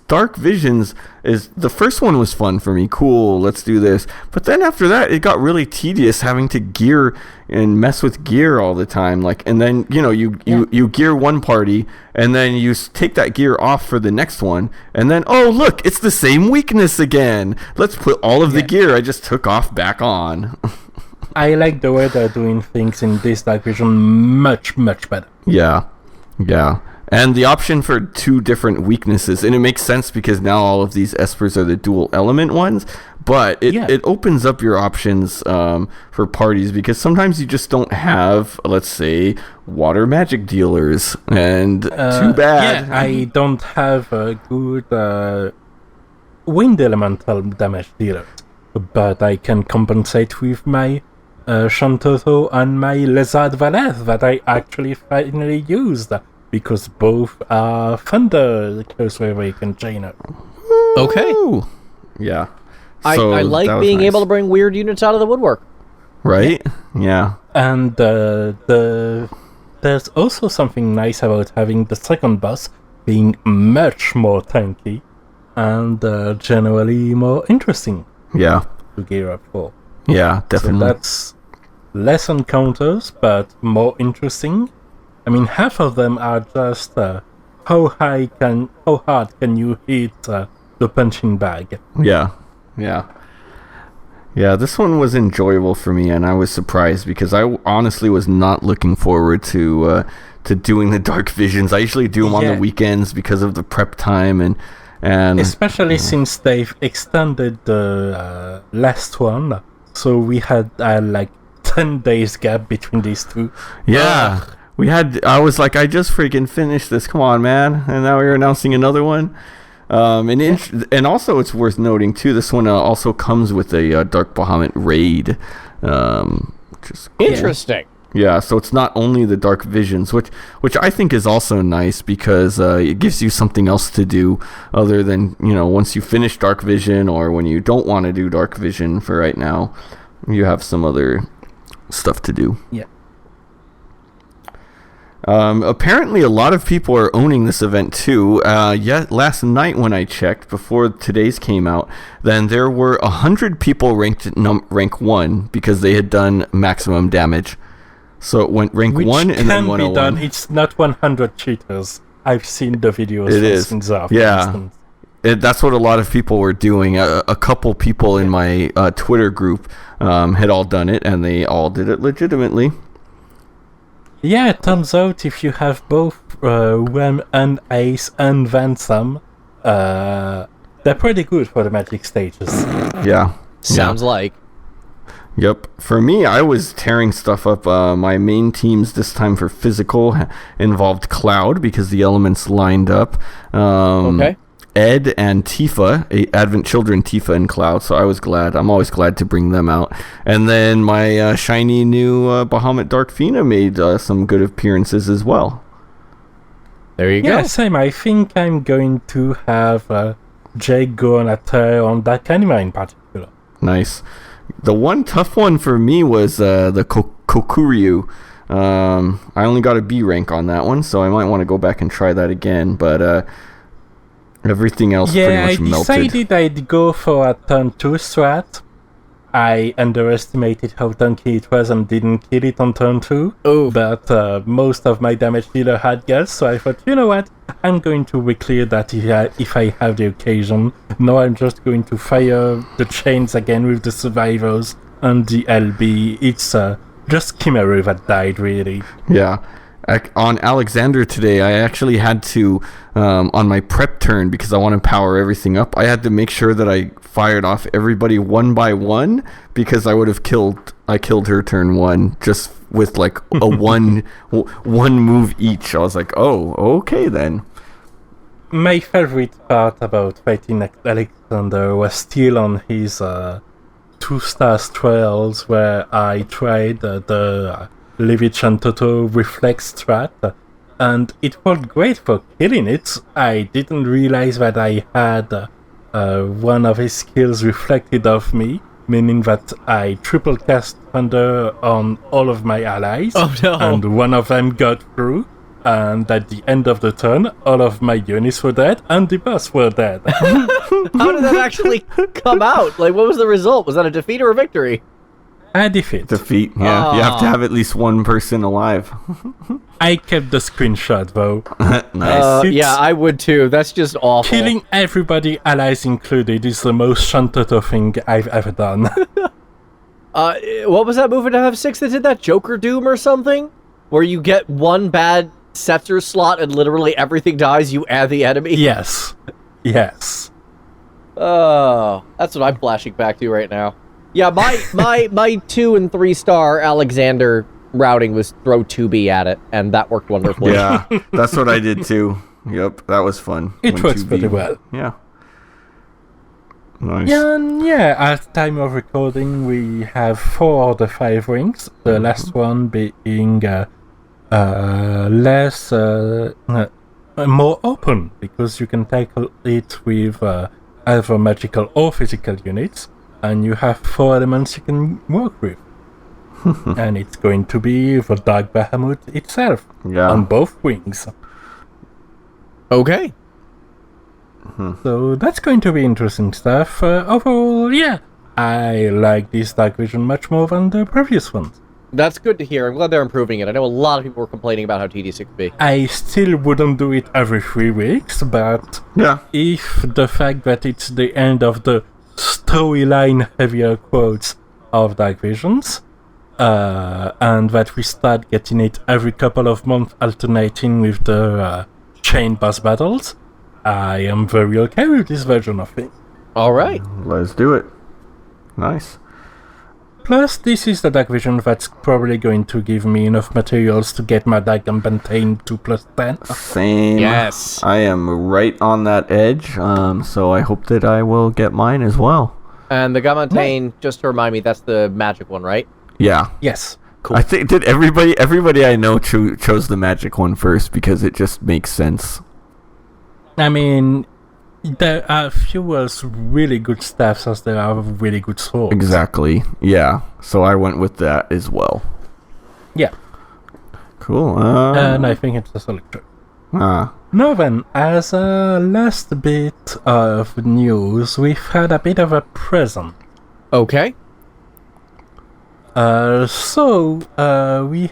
Dark Visions is the first one was fun for me. Cool, let's do this. But then after that, it got really tedious having to gear and mess with gear all the time. Like, and then you gear one party, and then you take that gear off for the next one, and then look, it's the same weakness again. Let's put all of the gear I just took off back on. I like the way they're doing things in this Dark Vision much, much better. Yeah. Yeah. And the option for 2 different weaknesses, and it makes sense because now all of these espers are the dual element ones, but it opens up your options for parties because sometimes you just don't have, let's say, water magic dealers, and too bad. Yeah, I don't have a good wind elemental damage dealer, but I can compensate with my Shantoto and my Lizard Valet that I actually finally used, because both are thunder close wave and chainer. Okay. Ooh. Yeah. I So like that was being nice. able to bring weird units out of the woodwork. Right? Yeah. And there's also something nice about having the second boss being much more tanky and generally more interesting Yeah. to gear up for. Yeah, So definitely. that's less encounters, but more interesting. I mean, half of them are just how hard can you hit the punching bag? Yeah. This one was enjoyable for me, and I was surprised because I honestly was not looking forward to doing the dark visions. I usually do them on the weekends because of the prep time and especially since they've extended the last one, so we had like 10 days gap between these two. Yeah. I was like, I just freaking finished this. Come on, man. And now we're announcing another one. And also it's worth noting too, this one also comes with a Dark Bahamut raid. Which is cool. Interesting. Yeah, so it's not only the Dark Visions, which I think is also nice because it gives you something else to do other than, once you finish Dark Vision or when you don't want to do Dark Vision for right now, you have some other stuff to do. Yeah. Apparently a lot of people are owning this event too. Last night when I checked before today's came out, then there were 100 people ranked at rank 1 because they had done maximum damage. So it went rank 1 and then 101. Which can be done. It's not 100 cheaters. I've seen the videos. It is. Yeah. That's what a lot of people were doing. A couple people in my Twitter group had all done it, and they all did it legitimately. Yeah, it turns out if you have both Rem and Ace and then some, they're pretty good for the magic stages. Yeah. Sounds like. Yep. For me, I was tearing stuff up. My main teams this time for physical involved Cloud because the elements lined up. Okay. Ed and Tifa, Advent Children Tifa and Cloud, so I was glad. I'm always glad to bring them out. And then my shiny new Bahamut Dark Fina made some good appearances as well. There you go. Yeah, same. I think I'm going to have Jake go on a tear on that anime in particular. Nice. The one tough one for me was the Kokuryu. I only got a B rank on that one, so I might want to go back and try that again, but everything else pretty much melted. Yeah, I decided I'd go for a turn 2 strat. I underestimated how tanky it was and didn't kill it on turn 2. Ooh. But most of my damage dealer had gas, so I thought, you know what? I'm going to reclear that if I have the occasion. Now I'm just going to fire the chains again with the survivors and the LB. It's just Kimeru that died, really. Yeah. On Alexander today, I actually had to, on my prep turn, because I want to power everything up, I had to make sure that I fired off everybody one by one, because I killed her turn 1, just with like a one move each. I was like, oh, okay then. My favorite part about fighting Alexander was still on his 2-star trials, where I tried the Levich and Toto Reflex strat, and it worked great for killing it. I didn't realize that I had one of his skills reflected off me, meaning that I triple cast Thunder on all of my allies, and one of them got through, and at the end of the turn, all of my units were dead, and the boss were dead. How did that actually come out? Like, what was the result? Was that a defeat or a victory? A defeat. Defeat, yeah. You have to have at least one person alive. I kept the screenshot, though. Nice. Yeah, I would too. That's just awful. Killing everybody, allies included, is the most Shantoto thing I've ever done. What was that move in FF6 that did that? Joker Doom or something? Where you get one bad scepter slot and literally everything dies, you add the enemy? Yes. Oh, that's what I'm flashing back to right now. Yeah, my 2 and 3 star Alexander routing was throw 2B at it, and that worked wonderfully. Yeah, that's what I did too. Yep, that was fun. It works pretty well. Yeah. Nice. Yeah, at time of recording, we have 4 of the 5 rings. The last one being more open, because you can tackle it with either magical or physical units, and you have 4 elements you can work with. And it's going to be the Dark Bahamut itself, on both wings. Okay. So that's going to be interesting stuff. Overall, yeah, I like this Dark Vision much more than the previous ones. That's good to hear. I'm glad they're improving it. I know a lot of people were complaining about how tedious it could be. I still wouldn't do it every 3 weeks, but if the fact that it's the end of the storyline, heavier quotes, of Dark Visions, and that we start getting it every couple of months, alternating with the chain boss battles, I am very okay with this version of it. All right. Let's do it. Nice. Plus, this is the Dark Vision that's probably going to give me enough materials to get my Dagon Bantain to +10. Same. Yes. I am right on that edge, so I hope that I will get mine as well. And the Gamantain, just to remind me, that's the magic one, right? Yeah. Yes. Cool. I think everybody I know chose the magic one first because it just makes sense. I mean, there are few as really good staffs as there are really good swords. Exactly. Yeah. So I went with that as well. Yeah. Cool. And I think it's a solid choice. Now then, as a last bit of news, we've had a bit of a present. Okay. We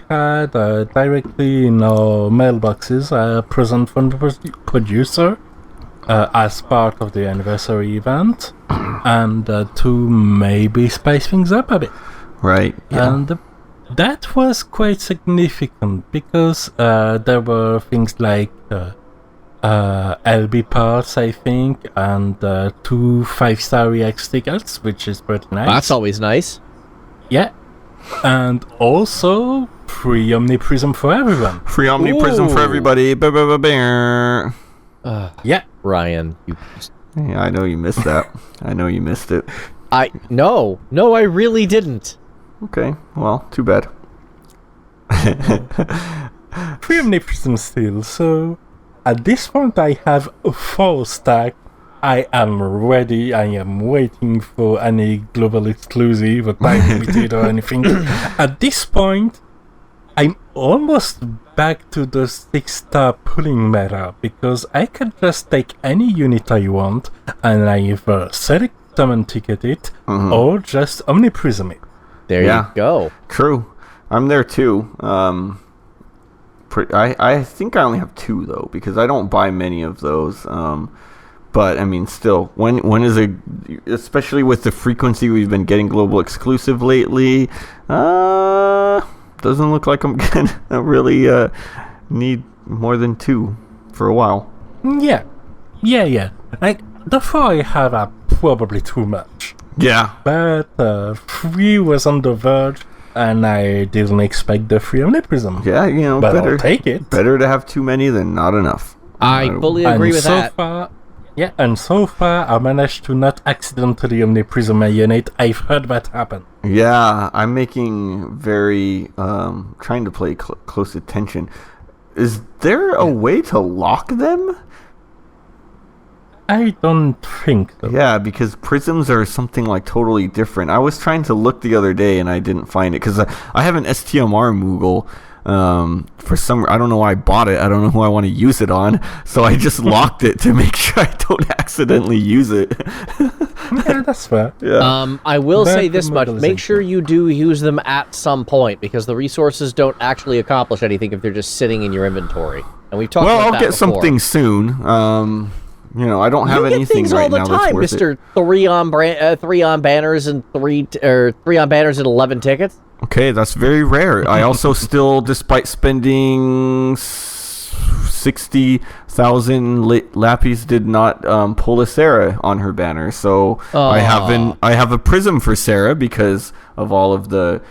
had directly in our mailboxes a present from the producer as part of the anniversary event, and to maybe spice things up a bit. Right. Yeah. And that was quite significant because there were things like LB parts, I think, and 2 5-star EX tickets, which is pretty nice. That's always nice. Yeah. And also free Omniprism for everyone. Free Omniprism for everybody. Yeah. Ryan, you just... Yeah, I know you missed that. I know you missed it. No, I really didn't. Okay, well, too bad. Free Omniprism still, so at this point I have a 4 stack. I am ready. I am waiting for any global exclusive or time limited or anything. At this point, I'm almost back to the 6-star pulling meta because I can just take any unit I want and I either select them and ticket it or just Omniprism it. There you go. True. I'm there too. I think I only have 2 though because I don't buy many of those. But I mean, still, when is especially with the frequency we've been getting global exclusive lately, doesn't look like I'm gonna really need more than 2 for a while. Yeah. Like the 4 I have are probably too much. Yeah. But 3 was on the verge, and I didn't expect the free Omniprism. Yeah, you know, but better I'll take it. Better to have too many than not enough. I fully agree with that. And so far, I managed to not accidentally Omniprism my unit. I've heard that happen. Yeah, I'm making very, trying to play close attention. Is there a way to lock them? I don't think so. Yeah, because prisms are something like totally different. I was trying to look the other day and I didn't find it because I have an STMR Moogle. For some, I don't know why I bought it. I don't know who I want to use it on, so I just locked it to make sure I don't accidentally use it. Yeah, that's fair. Yeah. I will say this much: make sure you do use them at some point because the resources don't actually accomplish anything if they're just sitting in your inventory. And we've talked about that I'll get before. Something soon. You know, I don't have anything right now that's worth it. You get things all the time, Mr. 3 on banners and 3 on banners and 11 tickets. Okay, that's very rare. I also still, despite spending 60,000 lapis, did not pull a Sarah on her banner. So I have a prism for Sarah because of all of the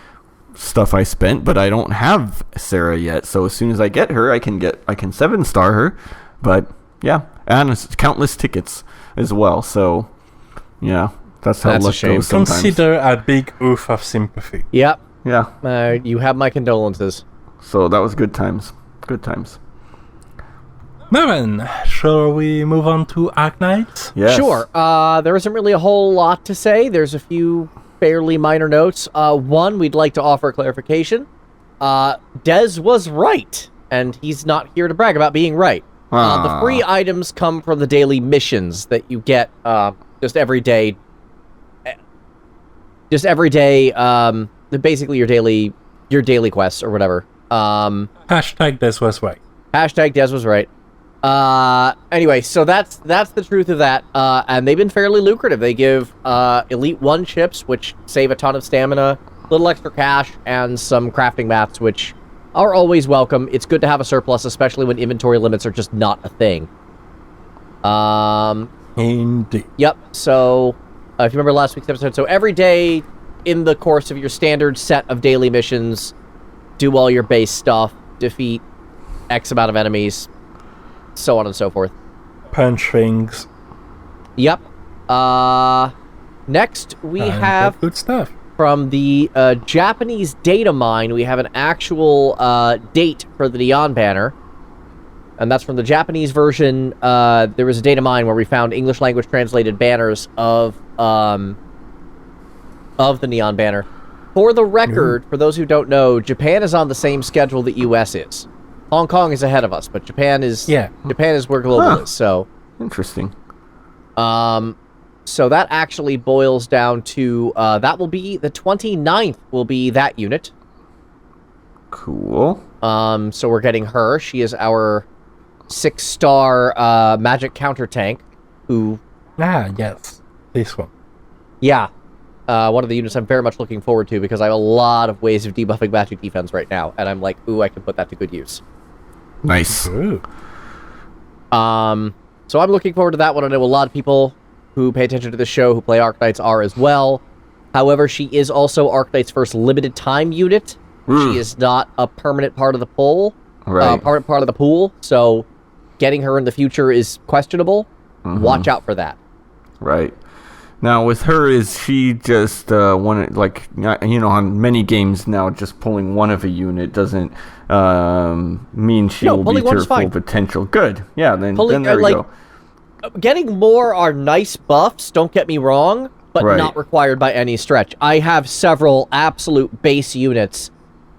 stuff I spent, but I don't have Sarah yet. So as soon as I get her, I can 7-star her. But yeah, and it's countless tickets as well. So yeah, that's how luck goes sometimes. Consider a big oof of sympathy. Yep. Yeah. You have my condolences. So that was good times. Good times. Now then, shall we move on to Arknights? Yes. Sure. There isn't really a whole lot to say. There's a few fairly minor notes. One, we'd like to offer clarification. Des was right, and he's not here to brag about being right. The free items come from the daily missions that you get just every day. Basically your daily your daily quests or whatever. Hashtag Des was right. Hashtag Des was right. Anyway, so that's the truth of that. And they've been fairly lucrative. They give Elite 1 chips, which save a ton of stamina, a little extra cash, and some crafting mats, which are always welcome. It's good to have a surplus, especially when inventory limits are just not a thing. Indeed. Yep, so if you remember last week's episode, so every day in the course of your standard set of daily missions, do all your base stuff, defeat X amount of enemies, so on and so forth. Punch things. Yep. Next, we have good stuff. From the Japanese data mine, we have an actual date for the Nian banner. And that's from the Japanese version. There was a data mine where we found English language translated banners of the Nian banner. For the record, for those who don't know, Japan is on the same schedule that US is. Hong Kong is ahead of us, but Japan is where global is. So interesting. So that actually boils down to that will be the 29th. Will be that unit. Cool. So we're getting her. She is our 6-star magic counter tank. Who? Yes, this one. Yeah. One of the units I'm very much looking forward to because I have a lot of ways of debuffing magic defense right now, and I'm like, ooh, I can put that to good use. Nice. Ooh. So I'm looking forward to that one. I know a lot of people who pay attention to the show who play Arknights are as well. However, she is also Arknights' first limited time unit. She is not a permanent part of the pool. Right. Part of the pool. So getting her in the future is questionable. Watch out for that. Right. Now, with her, is she just one, like, on many games now, just pulling one of a unit doesn't mean she will reach her full potential? Good. Yeah, then there we go. Getting more are nice buffs, don't get me wrong, but not required by any stretch. I have several absolute base units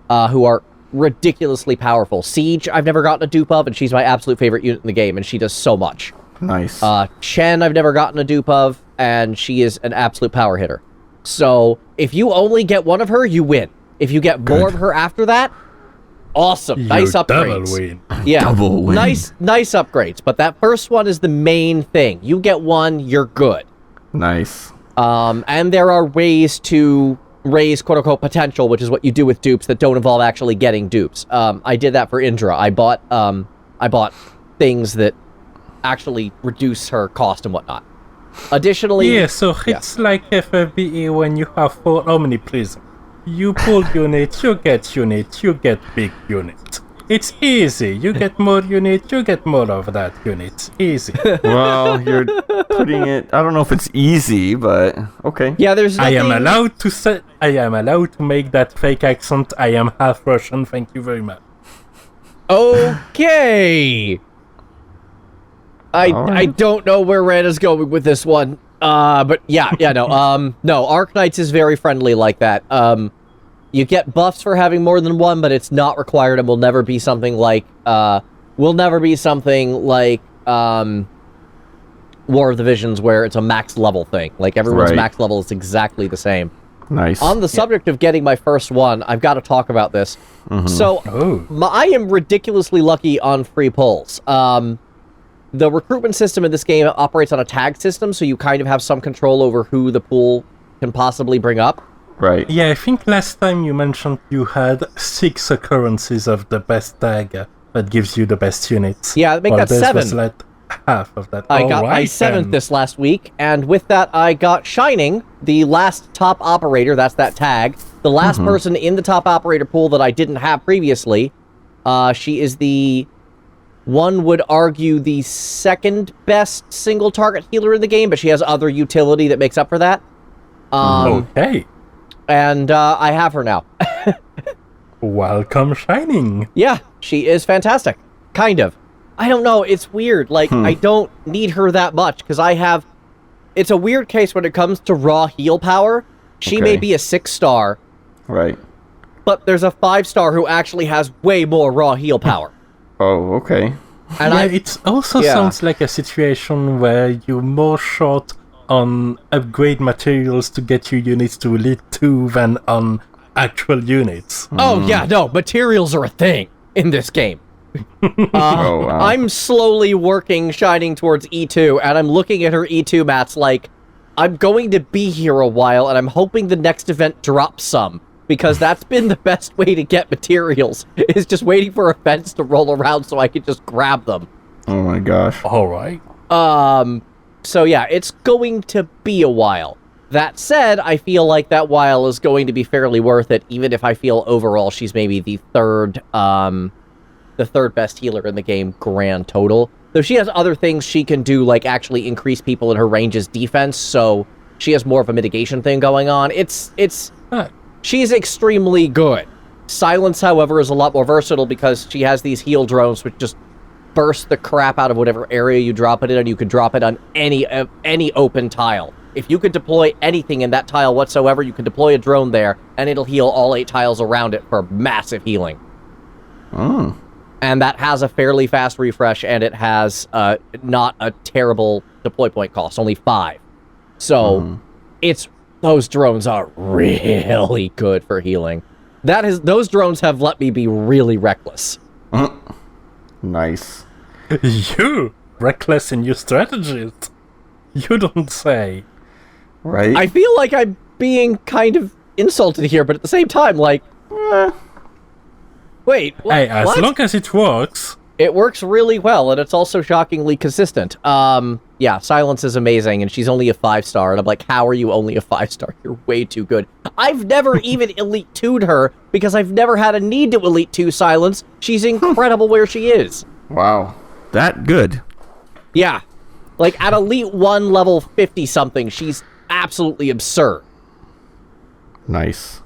who are ridiculously powerful. Siege, I've never gotten a dupe of, and she's my absolute favorite unit in the game, and she does so much. Nice. Chen, I've never gotten a dupe of, and she is an absolute power hitter. So, if you only get one of her, you win. If you get more of her after that, awesome. Nice upgrades. Double win. Yeah, double win. Nice upgrades. But that first one is the main thing. You get one, you're good. Nice. And there are ways to raise quote-unquote potential, which is what you do with dupes that don't involve actually getting dupes. I did that for Indra. I bought things that actually reduce her cost and whatnot. Additionally... Yeah, so it's like FFBE when you have 4 Omniprism. You pull units, you get big units. It's easy. You get more units, you get more of that unit. Easy. Well, you're putting it... I don't know if it's easy, but okay. Yeah, there's nothing... I am allowed to make that fake accent. I am half Russian, thank you very much. Okay! I don't know where Rana's going with this one. But no. No, Arknights is very friendly like that. You get buffs for having more than one, but it's not required and will never be something like, War of the Visions where it's a max level thing. Like, everyone's max level is exactly the same. Nice. On the subject of getting my first one, I've got to talk about this. So, I am ridiculously lucky on free pulls. The recruitment system in this game operates on a tag system, so you kind of have some control over who the pool can possibly bring up. Right. Yeah, I think last time you mentioned you had 6 occurrences of the best tag that gives you the best units. Yeah, I think that's 7. Was like half of that. I 7th this last week, and with that I got Shining, the last top operator, that's that tag. The last person in the top operator pool that I didn't have previously. She is the... One would argue the second best single target healer in the game, but she has other utility that makes up for that. Okay. And I have her now. Welcome, Shining. Yeah, she is fantastic. Kind of. I don't know, it's weird. Like, I don't need her that much, because I have... It's a weird case when it comes to raw heal power. She may be a 6-star. Right. But there's a 5-star who actually has way more raw heal power. Oh, okay. And it also sounds like a situation where you're more short on upgrade materials to get your units to Elite 2 than on actual units. Oh, yeah, no, materials are a thing in this game. Wow. I'm slowly shining towards E2, and I'm looking at her E2 mats like, I'm going to be here a while, and I'm hoping the next event drops some, because that's been the best way to get materials, is just waiting for events to roll around so I can just grab them. Oh my gosh. All right. So yeah, it's going to be a while. That said, I feel like that while is going to be fairly worth it, even if I feel overall she's maybe the third best healer in the game grand total. Though she has other things she can do, like actually increase people in her range's defense, so she has more of a mitigation thing going on. She's extremely good. Silence, however, is a lot more versatile because she has these heal drones which just burst the crap out of whatever area you drop it in, and you can drop it on any open tile. If you could deploy anything in that tile whatsoever, you can deploy a drone there, and it'll heal all 8 tiles around it for massive healing. Oh. And that has a fairly fast refresh, and it has not a terrible deploy point cost, only 5. So, those drones are really good for healing. Those drones have let me be really reckless. Nice. You reckless in your strategies. You don't say. Right? I feel like I'm being kind of insulted here, but at the same time, like... Wait, hey, as long as it works... It works really well, and it's also shockingly consistent. Yeah, Silence is amazing, and she's only a 5-star, and I'm like, how are you only a 5-star? You're way too good. I've never even Elite 2'd her, because I've never had a need to Elite 2 Silence. She's incredible where she is. Wow. That good. Yeah. Like, at Elite 1, level 50-something, she's absolutely absurd. Nice.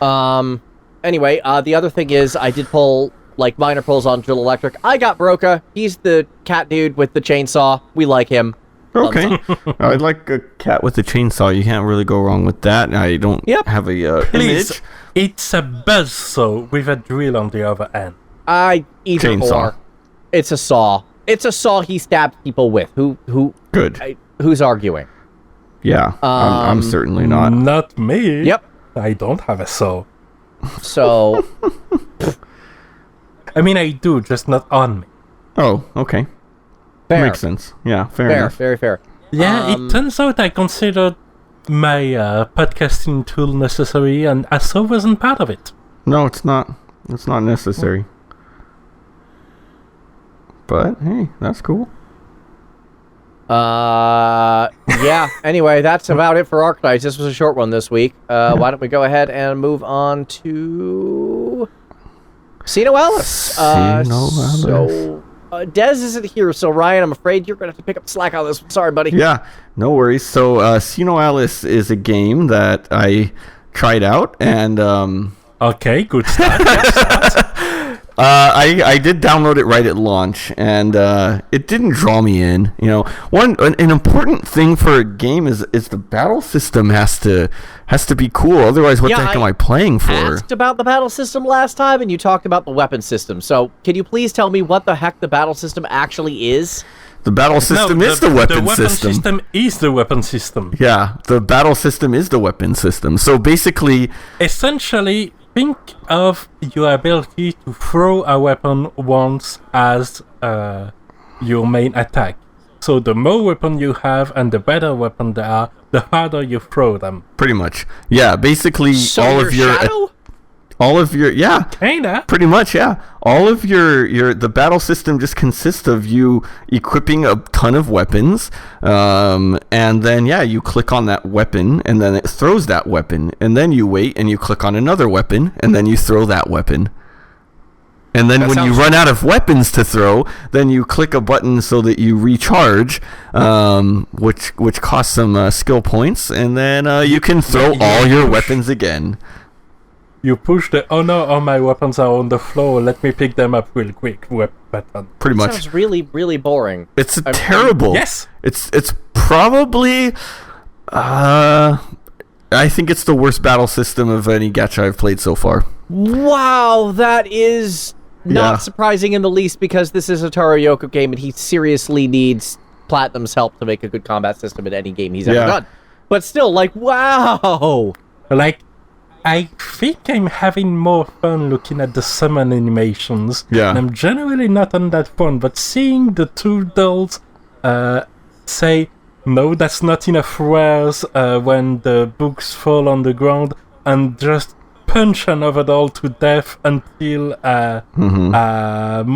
Anyway, the other thing is, I did pull, like, minor pulls on Drill Electric. I got Broca. He's the cat dude with the chainsaw. We like him. Okay. I like a cat with a chainsaw. You can't really go wrong with that. I don't have a image. It's a buzzsaw with a drill on the other end. Either Chainsaw. or. It's a saw. It's a saw he stabbed people with. Good. Who's arguing? Yeah, I'm certainly not. Not me. Yep. I don't have a saw. So... I mean, I do, just not on me. Oh, okay. Fair. Makes sense. Yeah, fair enough. Very fair. Yeah, it turns out I considered my podcasting tool necessary, and a saw wasn't part of it. No, it's not. It's not necessary. But, hey, that's cool. Yeah, anyway, that's about it for Arknights. This was a short one this week. Why don't we go ahead and move on to... SinoAlice. So, Dez isn't here, so Ryan, I'm afraid you're going to have to pick up the slack on this one. Sorry, buddy. Yeah, no worries. So, SinoAlice is a game that I tried out, and... Okay, good start. I did download it right at launch, and it didn't draw me in. You know, an important thing for a game is the battle system has to be cool. Otherwise, what the heck am I playing for? I asked about the battle system last time, and you talked about the weapon system. So, can you please tell me what the heck the battle system actually is? The battle system is the weapon system. The weapon system is the weapon system. Yeah, the battle system is the weapon system. So basically, essentially, think of your ability to throw a weapon once as your main attack. So the more weapon you have and the better weapon they are, the harder you throw them. Pretty much. Yeah, basically so all of your... Shadow? All of your... Yeah. Kinda. Pretty much, yeah. All of your... The battle system just consists of you equipping a ton of weapons, and then, yeah, you click on that weapon, and then it throws that weapon, and then you wait, and you click on another weapon, and then you throw that weapon. And then when you run out of weapons to throw, then you click a button so that you recharge, which costs some skill points, and then you can throw all your weapons again. You push the, oh no, all my weapons are on the floor, let me pick them up real quick button. Pretty much. Sounds really, really boring. It's terrible. Yes. It's probably, I think it's the worst battle system of any gacha I've played so far. Wow, that is not surprising in the least, because this is a Taro Yoko game, and he seriously needs Platinum's help to make a good combat system in any game he's ever done. But still, like, wow! Like, I think I'm having more fun looking at the summon animations. Yeah. And I'm generally not on that point, but seeing the two dolls say, no, that's not enough rares when the books fall on the ground, and just punch another doll to death until a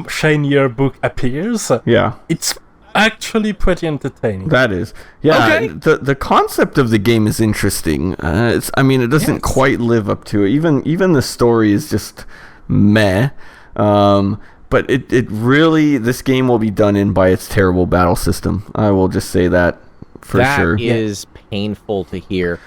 shinier book appears. Yeah. It's actually pretty entertaining. That is. Yeah, okay. The concept of the game is interesting. It doesn't quite live up to it. Even the story is just meh. But it really, this game will be done in by its terrible battle system. I will just say that for sure. That is painful to hear.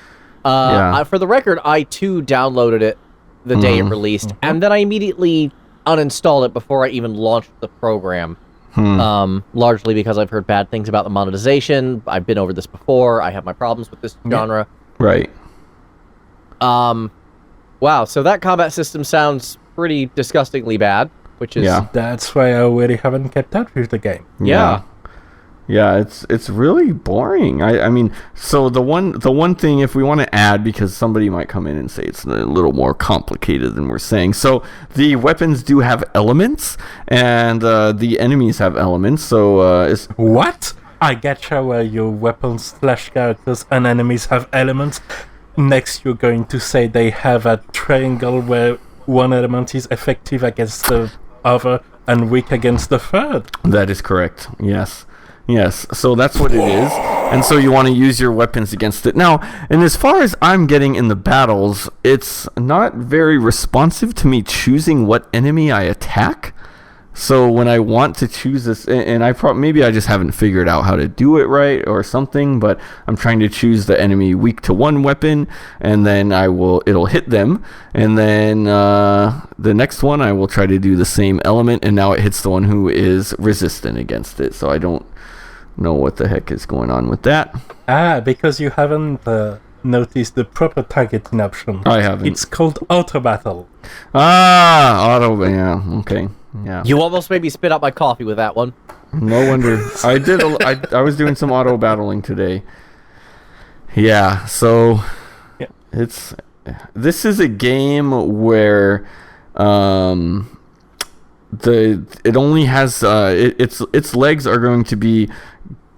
For the record, I too downloaded it the day it released, and then I immediately uninstalled it before I even launched the program. Largely because I've heard bad things about the monetization. I've been over this before. I have my problems with this genre. Right. Wow, so that combat system sounds pretty disgustingly bad, which is... Yeah. That's why I really haven't kept up with the game. Yeah. Yeah, it's really boring. I mean, so the one thing, if we want to add, because somebody might come in and say it's a little more complicated than we're saying. So the weapons do have elements, and the enemies have elements. So it's what? I Gacha where your weapons / characters and enemies have elements. Next, you're going to say they have a triangle where one element is effective against the other and weak against the third. That is correct. Yes. Yes, so that's what it is, and so you want to use your weapons against it. Now, and as far as I'm getting in the battles, it's not very responsive to me choosing what enemy I attack. So when I want to choose this, and maybe I just haven't figured out how to do it right or something, but I'm trying to choose the enemy weak to one weapon, and then it'll hit them, and then the next one I will try to do the same element, and now it hits the one who is resistant against it. So I don't know what the heck is going on with that. Because you haven't noticed the proper targeting option. I haven't. It's called auto battle. Auto. Yeah. Okay. Yeah. You almost made me spit out my coffee with that one. No wonder. I did. I was doing some auto battling today. Yeah. So this is a game where it only has its legs are going to be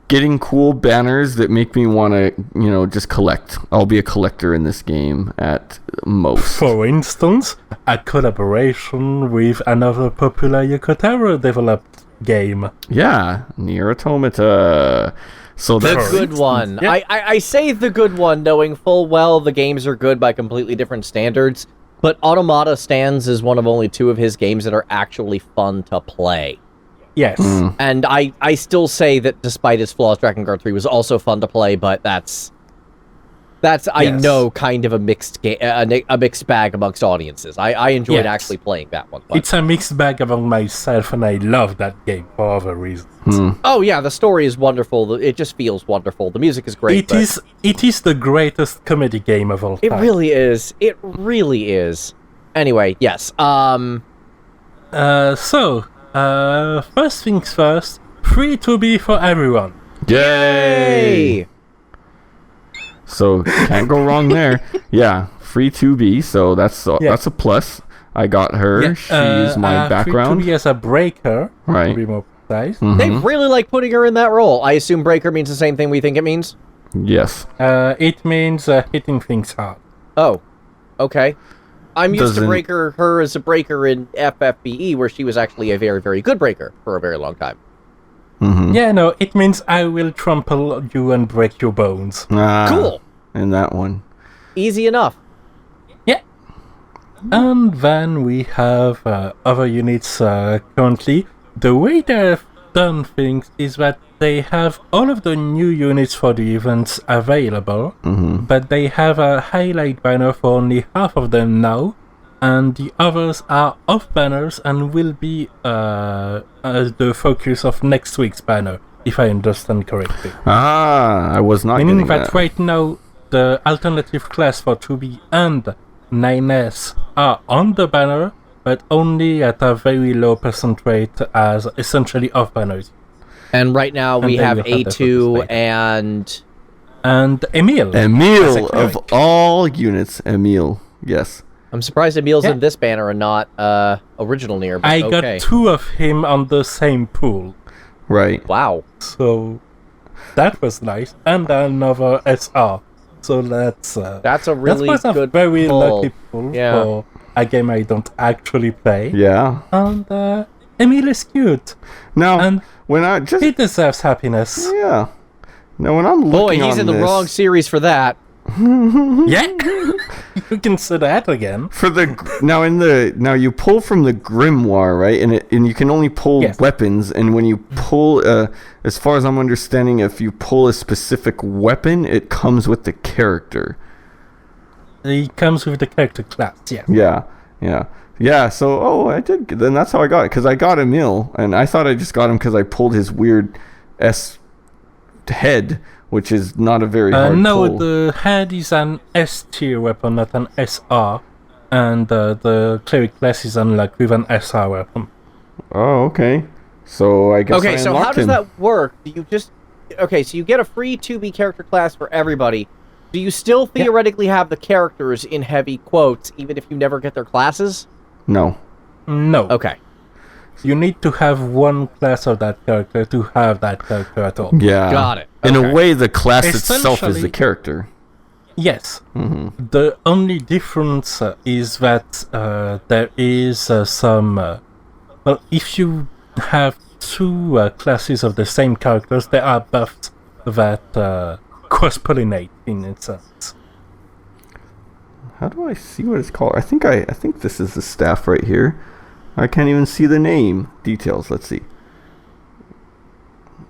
getting cool banners that make me want to just collect. I'll be a collector in this game at most. For instance, a collaboration with another popular Yokotaro developed game. Yeah, Nier Automata. So the good one. Yeah. I say the good one, knowing full well the games are good by completely different standards. But Automata stands as one of only two of his games that are actually fun to play. Yes. And I still say that despite its flaws, Drakengard 3 was also fun to play, but that's I know, kind of a mixed game, a mixed bag amongst audiences. I enjoyed actually playing that one. But. It's a mixed bag among myself, and I love that game for other reasons. Oh yeah, the story is wonderful. It just feels wonderful. The music is great. It is the greatest comedy game of all time. It really is. It really is. Anyway, yes. First things first, free to be for everyone. Yay! So can't go wrong there. Yeah, free to be. So that's a plus. I got her. Yeah, she's my background. Free to be as a breaker. Right. To be more precise. They really like putting her in that role. I assume breaker means the same thing we think it means. Yes. It means hitting things hard. Oh, okay. I'm used to her as a breaker in FFBE, where she was actually a very, very good breaker for a very long time. Yeah, no, it means I will trample you and break your bones. Cool. In that one. Easy enough. Yeah. And then we have other units currently. The way they've done things is that they have all of the new units for the events available, but they have a highlight banner for only half of them now, and the others are off banners and will be the focus of next week's banner, if I understand correctly. I was not meaning getting that right now the alternative class for 2B and 9S are on the banner, but only at a very low % rate as essentially off banners. And right now we have A2 and Emil. Emil of all units, Emil. Yes. I'm surprised Emil's in this banner and not original Nier. But I got 2 of him on the same pool. Right. Wow. So that was nice. And another SR. So that's a really that was a good very pull. lucky pull for a game I don't actually play. Yeah. And Emil is cute. Now, and when I just... he deserves happiness. Yeah. Now, when I'm looking Boy, he's in the wrong series for that. Yeah. You can say that again. For now you pull from the grimoire, right? And you can only pull weapons. And when you pull, as far as I'm understanding, if you pull a specific weapon, it comes with the character. It comes with the character class. Yeah. So I did. Then that's how I got it, because I got Emil, and I thought I just got him because I pulled his weird S head, which is not a very hard no, pull. the head is an S tier weapon, not an SR. And the cleric class is unlocked with an SR weapon. Oh, okay. So I guess Okay, so how does that work? Do you just... Okay, so you get a free 2B character class for everybody. Do you still theoretically have the characters in heavy quotes, even if you never get their classes? No. Okay. You need to have one class of that character to have that character at all. Yeah. Got it. In a way, the class itself is the character. Yes. Mm-hmm. The only difference is that there is some... well, if you have 2 classes of the same characters, there are buffs that cross-pollinate in its sense. How do I see what it's called? I think this is the staff right here. I can't even see the name details. Let's see.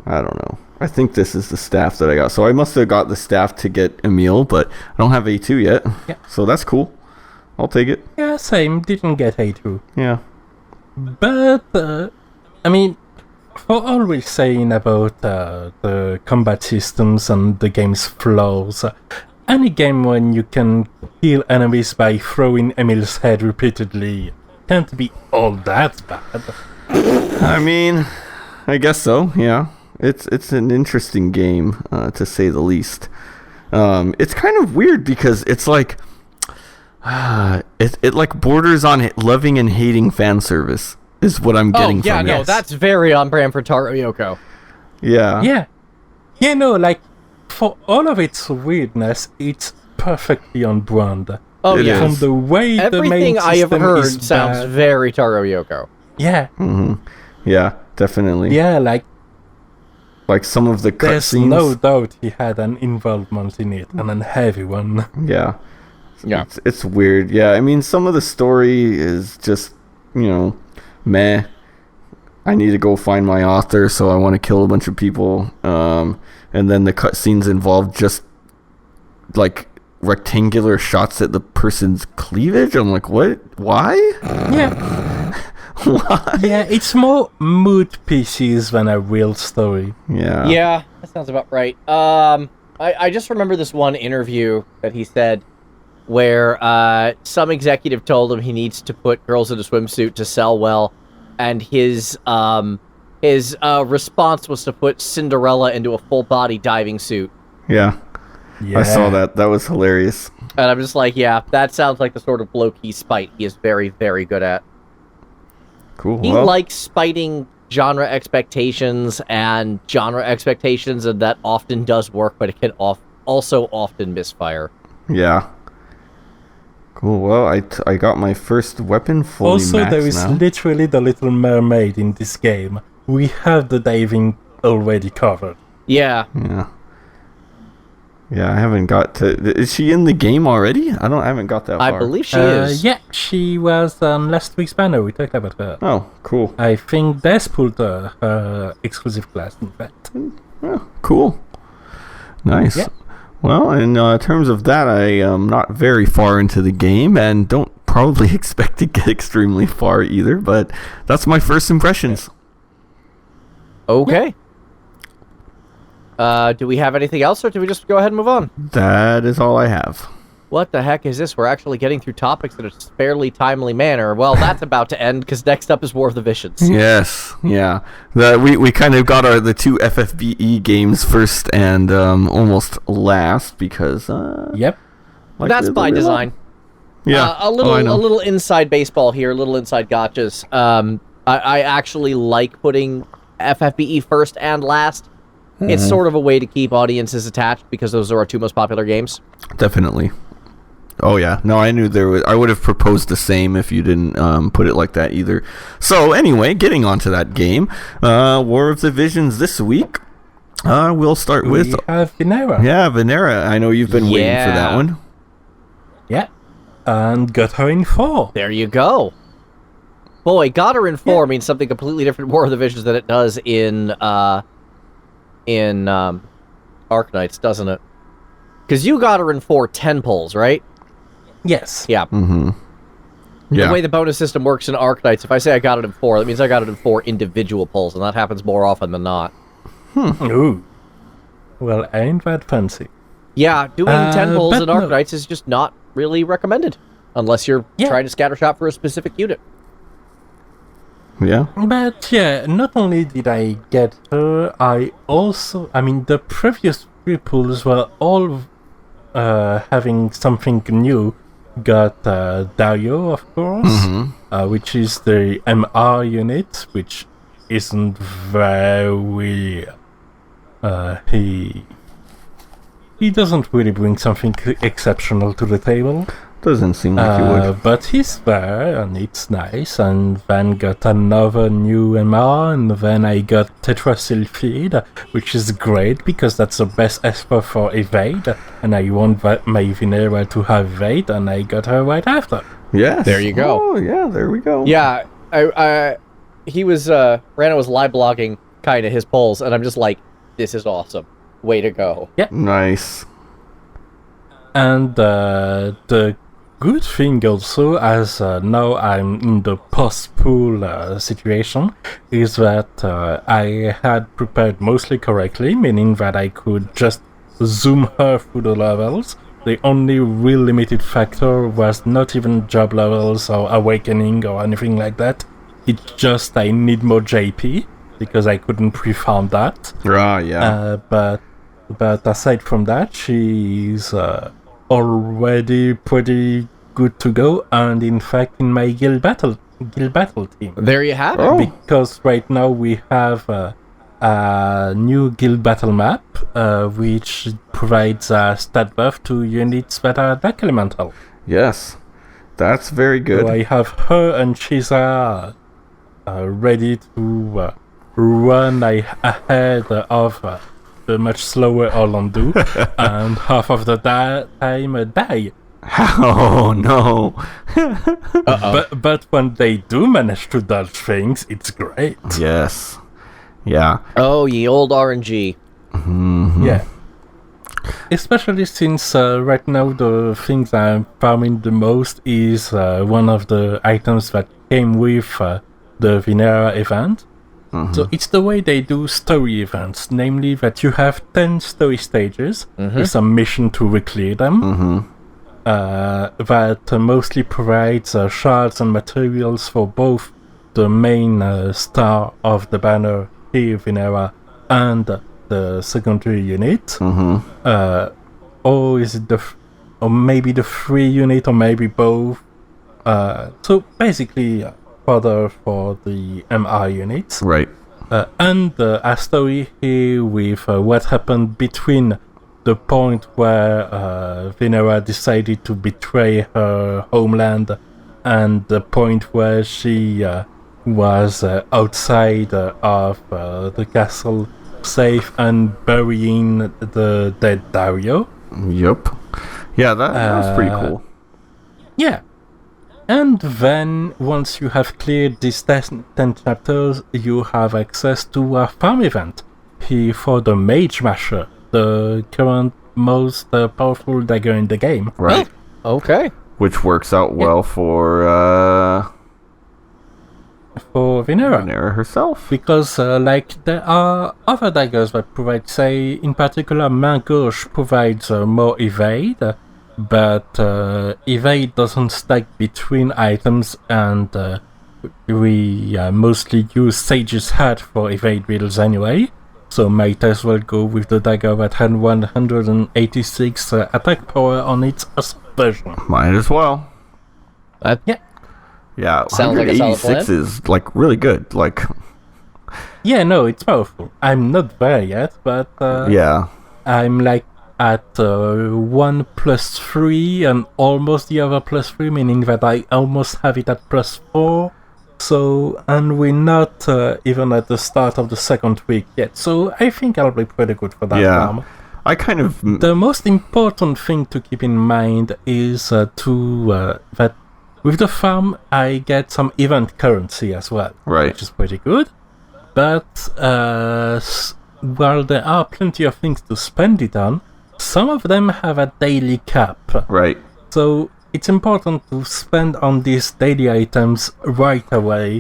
I don't know. I think this is the staff that I got. So I must have got the staff to get Emil, but I don't have A2 yet. Yeah. So that's cool. I'll take it. Yeah, same. Didn't get A2. Yeah. But, I mean, for all we're saying about the combat systems and the game's flaws, any game when you can kill enemies by throwing Emil's head repeatedly can't be all that bad. I mean, I guess so, yeah. It's an interesting game, to say the least. It's kind of weird because it's like... it like borders on loving and hating fan service, is what I'm getting from it. Oh, yeah, no, that's very on brand for Taro Yoko. Yeah. Yeah. Yeah, no, like, for all of its weirdness, it's perfectly on brand. Oh, yeah. From the way everything the main I have system heard is sounds bad. very Taro Yoko. Yeah. Mm-hmm. Yeah, definitely. Yeah, like some of the there's cutscenes. no doubt he had an involvement in it, and a heavy one. Yeah. Yeah. It's weird. Yeah, I mean, some of the story is just, meh. I need to go find my author, so I want to kill a bunch of people. And then the cutscenes involve just, like, rectangular shots at the person's cleavage. I'm like, what? Why? Yeah. Why? Yeah, it's more mood pieces than a real story. Yeah. Yeah, that sounds about right. I just remember this one interview that he said where some executive told him he needs to put girls in a swimsuit to sell well, and his response was to put Cinderella into a full-body diving suit. Yeah. Yeah. I saw that. That was hilarious. And I'm just like, yeah, that sounds like the sort of low-key spite he is very, very good at. Cool. He likes spiting genre expectations, and that often does work, but it can also often misfire. Yeah. Cool. Well, I got my first weapon fully Also, maxed there is now. literally the Little Mermaid in this game. We have the diving already covered. Yeah. Yeah. Yeah, I haven't got to... Is she in the game already? I haven't got that far. I believe she is. Yeah, she was on last week's banner. We talked about her. Oh, cool. I think Des pulled her exclusive class, in fact. Oh, cool. Nice. Yeah. Well, in terms of that, I am not very far into the game and don't probably expect to get extremely far either, but that's my first impressions. Okay. Do we have anything else, or do we just go ahead and move on? That is all I have. What the heck is this? We're actually getting through topics in a fairly timely manner. Well, that's about to end, because next up is War of the Visions. Yes, yeah. We kind of got the 2 FFBE games first and almost last, because... Yep. That's by design. Yeah. A little inside baseball here, a little inside gachas. I actually like putting FFBE first and last. It's sort of a way to keep audiences attached because those are our two most popular games. Definitely. Oh yeah, no, I knew there was. I would have proposed the same if you didn't put it like that either. So anyway, getting onto that game, War of the Visions this week. We'll start with. We have Vinera. Yeah, Vinera. I know you've been waiting for that one. Yeah, and Gathering 4. There you go. Boy, Gathering 4 means something completely different in War of the Visions than it does in Arknights, doesn't it? Because you Gathering 4 10 pulls, right? Yes. Yeah. Mm-hmm. Yeah. The way the bonus system works in Arknights, if I say I got it in 4, that means I got it in 4 individual pulls, and that happens more often than not. Ooh. Well, ain't that fancy. Yeah, doing 10 pulls in no. Arknights is just not really recommended, unless you're trying to scattershot for a specific unit. Yeah. But yeah, not only did I get her, the previous 3 pulls were all having something new. Got Dario, of course, which is the MR unit, which isn't very... He doesn't really bring something exceptional to the table. Doesn't seem like he would. But he's there, and it's nice. And then got another new MR, and then I got Tetrasulfide, which is great because that's the best esper for evade, and I want my Vinera to have evade, and I got her right after. Yes. There you go. Oh, yeah, there we go. Yeah, Rana was live blogging kind of his polls, and I'm just like, this is awesome. Way to go. Yeah. Nice. And the good thing also, as now I'm in the post-pool situation, is that I had prepared mostly correctly, meaning that I could just zoom her through the levels. The only real limited factor was not even job levels or awakening or anything like that. It's just I need more JP, because I couldn't pre-farm that. Yeah. But aside from that, she's already pretty good to go, and in fact in my guild battle team. There you have it. Because right now we have a new guild battle map, which provides a stat buff to units that are Dark Elemental. Yes, that's very good. So I have her and Shiza ready to run ahead of the much slower Orlando, and half of the time die. Oh no! But when they do manage to dodge things, it's great. Yes. Yeah. Oh, ye old RNG. Mm-hmm. Yeah. Especially since right now the things I'm farming the most is one of the items that came with the Vinera event. So it's the way they do story events, namely that you have 10 story stages with a mission to clear them, that mostly provides shards and materials for both the main star of the banner, here Vinera, and the secondary unit. Or is it or maybe the free unit, or maybe both. So basically, further for the MR units. Right. And a story here with what happened between the point where Vinera decided to betray her homeland and the point where she was outside of the castle, safe and burying the dead Dario. Yep. Yeah, that was pretty cool. Yeah. And then, once you have cleared these 10 chapters, you have access to a farm event here for the Mage Masher, the current most powerful dagger in the game. Right. Oh, okay. Which works out well for Vinera. Vinera herself. Because, there are other daggers that provide, say, in particular, Main Gauche provides more evade, but evade doesn't stack between items, and we mostly use Sage's Hat for evade builds anyway, so might as well go with the dagger that had 186 attack power on its version. Might as well. Yeah, sounds like a solid 186 plan. is like really good. Like, Yeah, no, it's powerful. I'm not there yet, but yeah, I'm like at 1 plus 3 and almost the other plus 3, meaning that I almost have it at plus 4. So, and we're not even at the start of the second week yet. So I think I'll be pretty good for that farm. I kind of... The most important thing to keep in mind is that with the farm, I get some event currency as well, Right. which is pretty good. But while there are plenty of things to spend it on, some of them have a daily cap. Right. So it's important to spend on these daily items right away,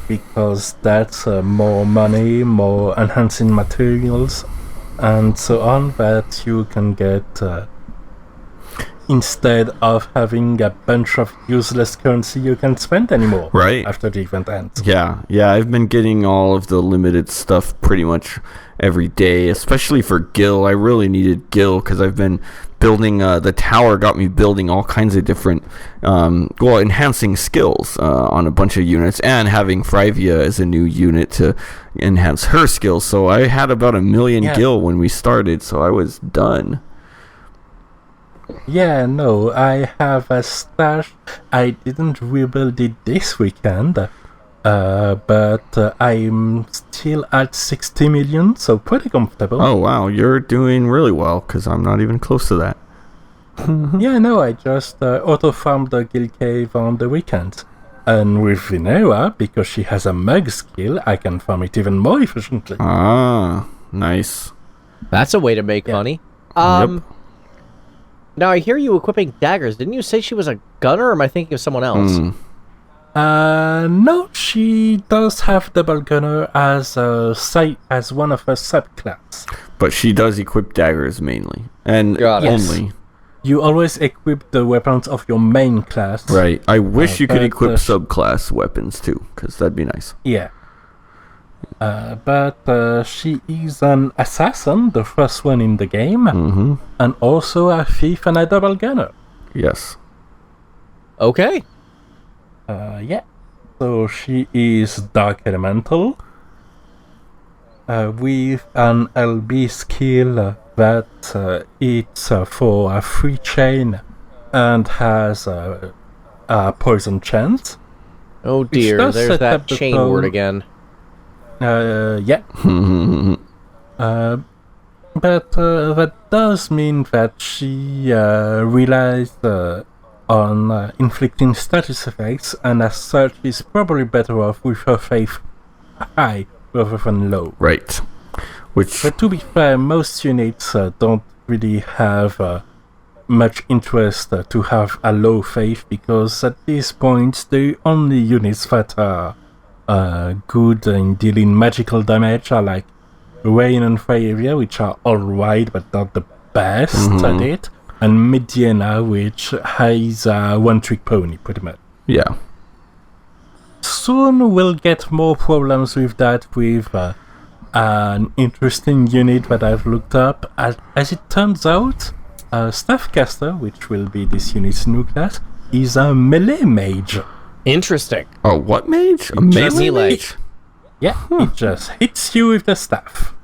because that's more money, more enhancing materials, and so on that you can get instead of having a bunch of useless currency you can't spend anymore after the event ends. Yeah, I've been getting all of the limited stuff pretty much every day, especially for Gil. I really needed Gil because I've been building, the tower got me building all kinds of different, enhancing skills on a bunch of units, and having Frivia as a new unit to enhance her skills. So I had about 1 million Gil when we started, so I was done. Yeah, no, I have a stash. I didn't rebuild it this weekend, but I'm still at 60 million, so pretty comfortable. Oh, wow, you're doing really well, because I'm not even close to that. Yeah, no, I just auto-farmed the guild cave on the weekend. And with Vinera, because she has a mug skill, I can farm it even more efficiently. Ah, nice. That's a way to make money. Yep. Now, I hear you equipping daggers. Didn't you say she was a gunner, or am I thinking of someone else? No, she does have double gunner as one of her subclass. But she does equip daggers mainly, and Yes. only. You always equip the weapons of your main class. Right. I wish you could but, equip subclass weapons too, because that'd be nice. Yeah. But she is an assassin, the first one in the game, and also a thief and a double gunner. Yes. Okay. Yeah. So she is Dark Elemental, with an LB skill that it's for a free chain and has a poison chance. Oh dear, does there's set that up the chain tone. word again. Yeah. But that does mean that she relies on inflicting status effects, and as such is probably better off with her faith high rather than low. Right. Which... But to be fair, most units don't really have much interest to have a low faith, because at this point the only units that are good in dealing magical damage are like Rain and Fairia, which are alright but not the best at it, and Mediana, which has a one-trick pony pretty much. Yeah. Soon we'll get more problems with that with an interesting unit that I've looked up. As it turns out, Staffcaster, which will be this unit's new class, is a melee mage. Interesting. Oh, what mage? A melee mage? Yeah, it just hits you with the staff.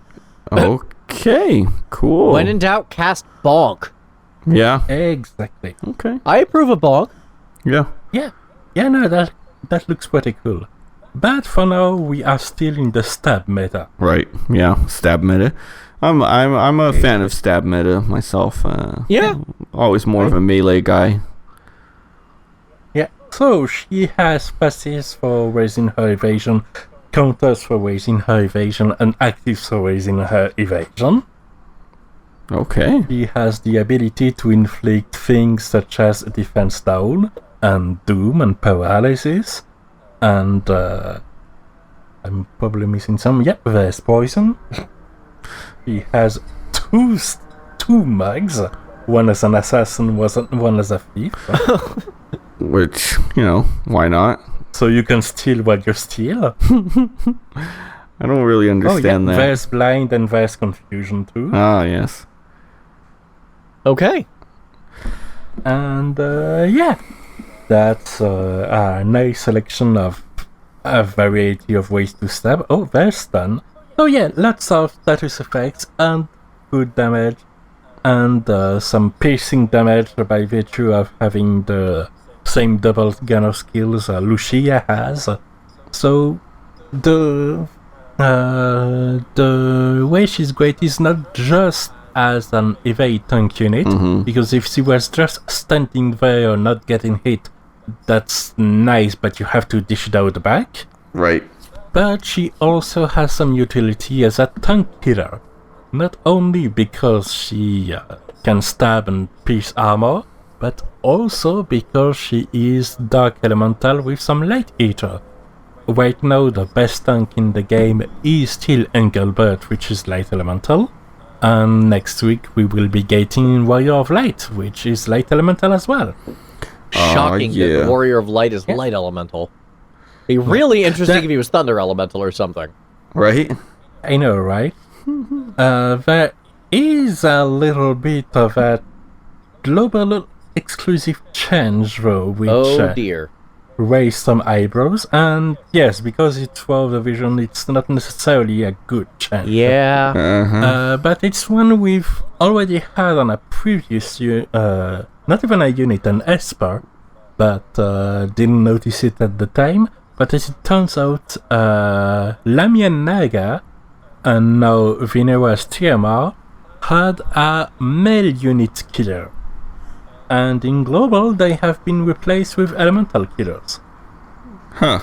Okay, cool. When in doubt, cast Bonk. Yeah. Exactly. Okay. I approve of Bonk. Yeah. Yeah, no, that looks pretty cool. But for now, we are still in the stab meta. Right. Yeah. Stab meta. I'm a fan of stab meta myself. Yeah. Always more of a melee guy. Yeah. So she has passes for raising her evasion, counters for raising her evasion, and actives for raising her evasion. Okay. She has the ability to inflict things such as defense down, and doom, and paralysis, and I'm probably missing some. Yep, there's poison. She has two mugs, one as an assassin, one as a thief. Which, why not? So you can steal what you steal. I don't really understand that. There's blind and there's confusion too. Ah, yes. Okay. And yeah, that's a nice selection of a variety of ways to stab. Oh, there's stun. Oh yeah, lots of status effects and good damage, and some piercing damage by virtue of having the same double gunner skills Lucia has. So the way she's great is not just as an evade tank unit, because if she was just standing there or not getting hit, that's nice, but you have to dish it out back. Right. But she also has some utility as a tank killer. Not only because she can stab and pierce armor, but also because she is Dark Elemental with some Light Eater. Right now, the best tank in the game is still Engelbert, which is Light Elemental. And next week we will be getting Warrior of Light, which is Light Elemental as well. Shocking that the Warrior of Light is Light Elemental. Be really interesting if he was Thunder Elemental or something. Right? I know, right? There is a little bit of a global exclusive change, though, which dear. Raised some eyebrows. And yes, because it's 12th Division, it's not necessarily a good change. Yeah. But it's one we've already had on a previous, not even a unit, an esper, but didn't notice it at the time. But as it turns out, Lamian Naga, and now Vinera's TMR, had a male unit killer. And in global, they have been replaced with elemental killers. Huh.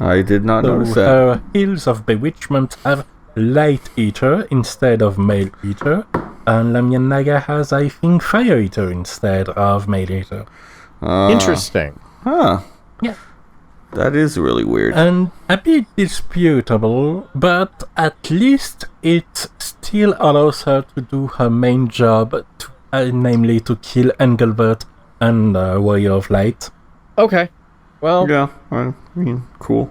I did not notice that. Her Hills of Bewitchment have Light Eater instead of Male Eater, and Lamian Naga has, I think, Fire Eater instead of Male Eater. Interesting. Huh. Yeah. That is really weird. And a bit disputable, but at least it still allows her to do her main job, namely to kill Engelbert and Warrior of Light. Okay. Well. Yeah, I mean, cool.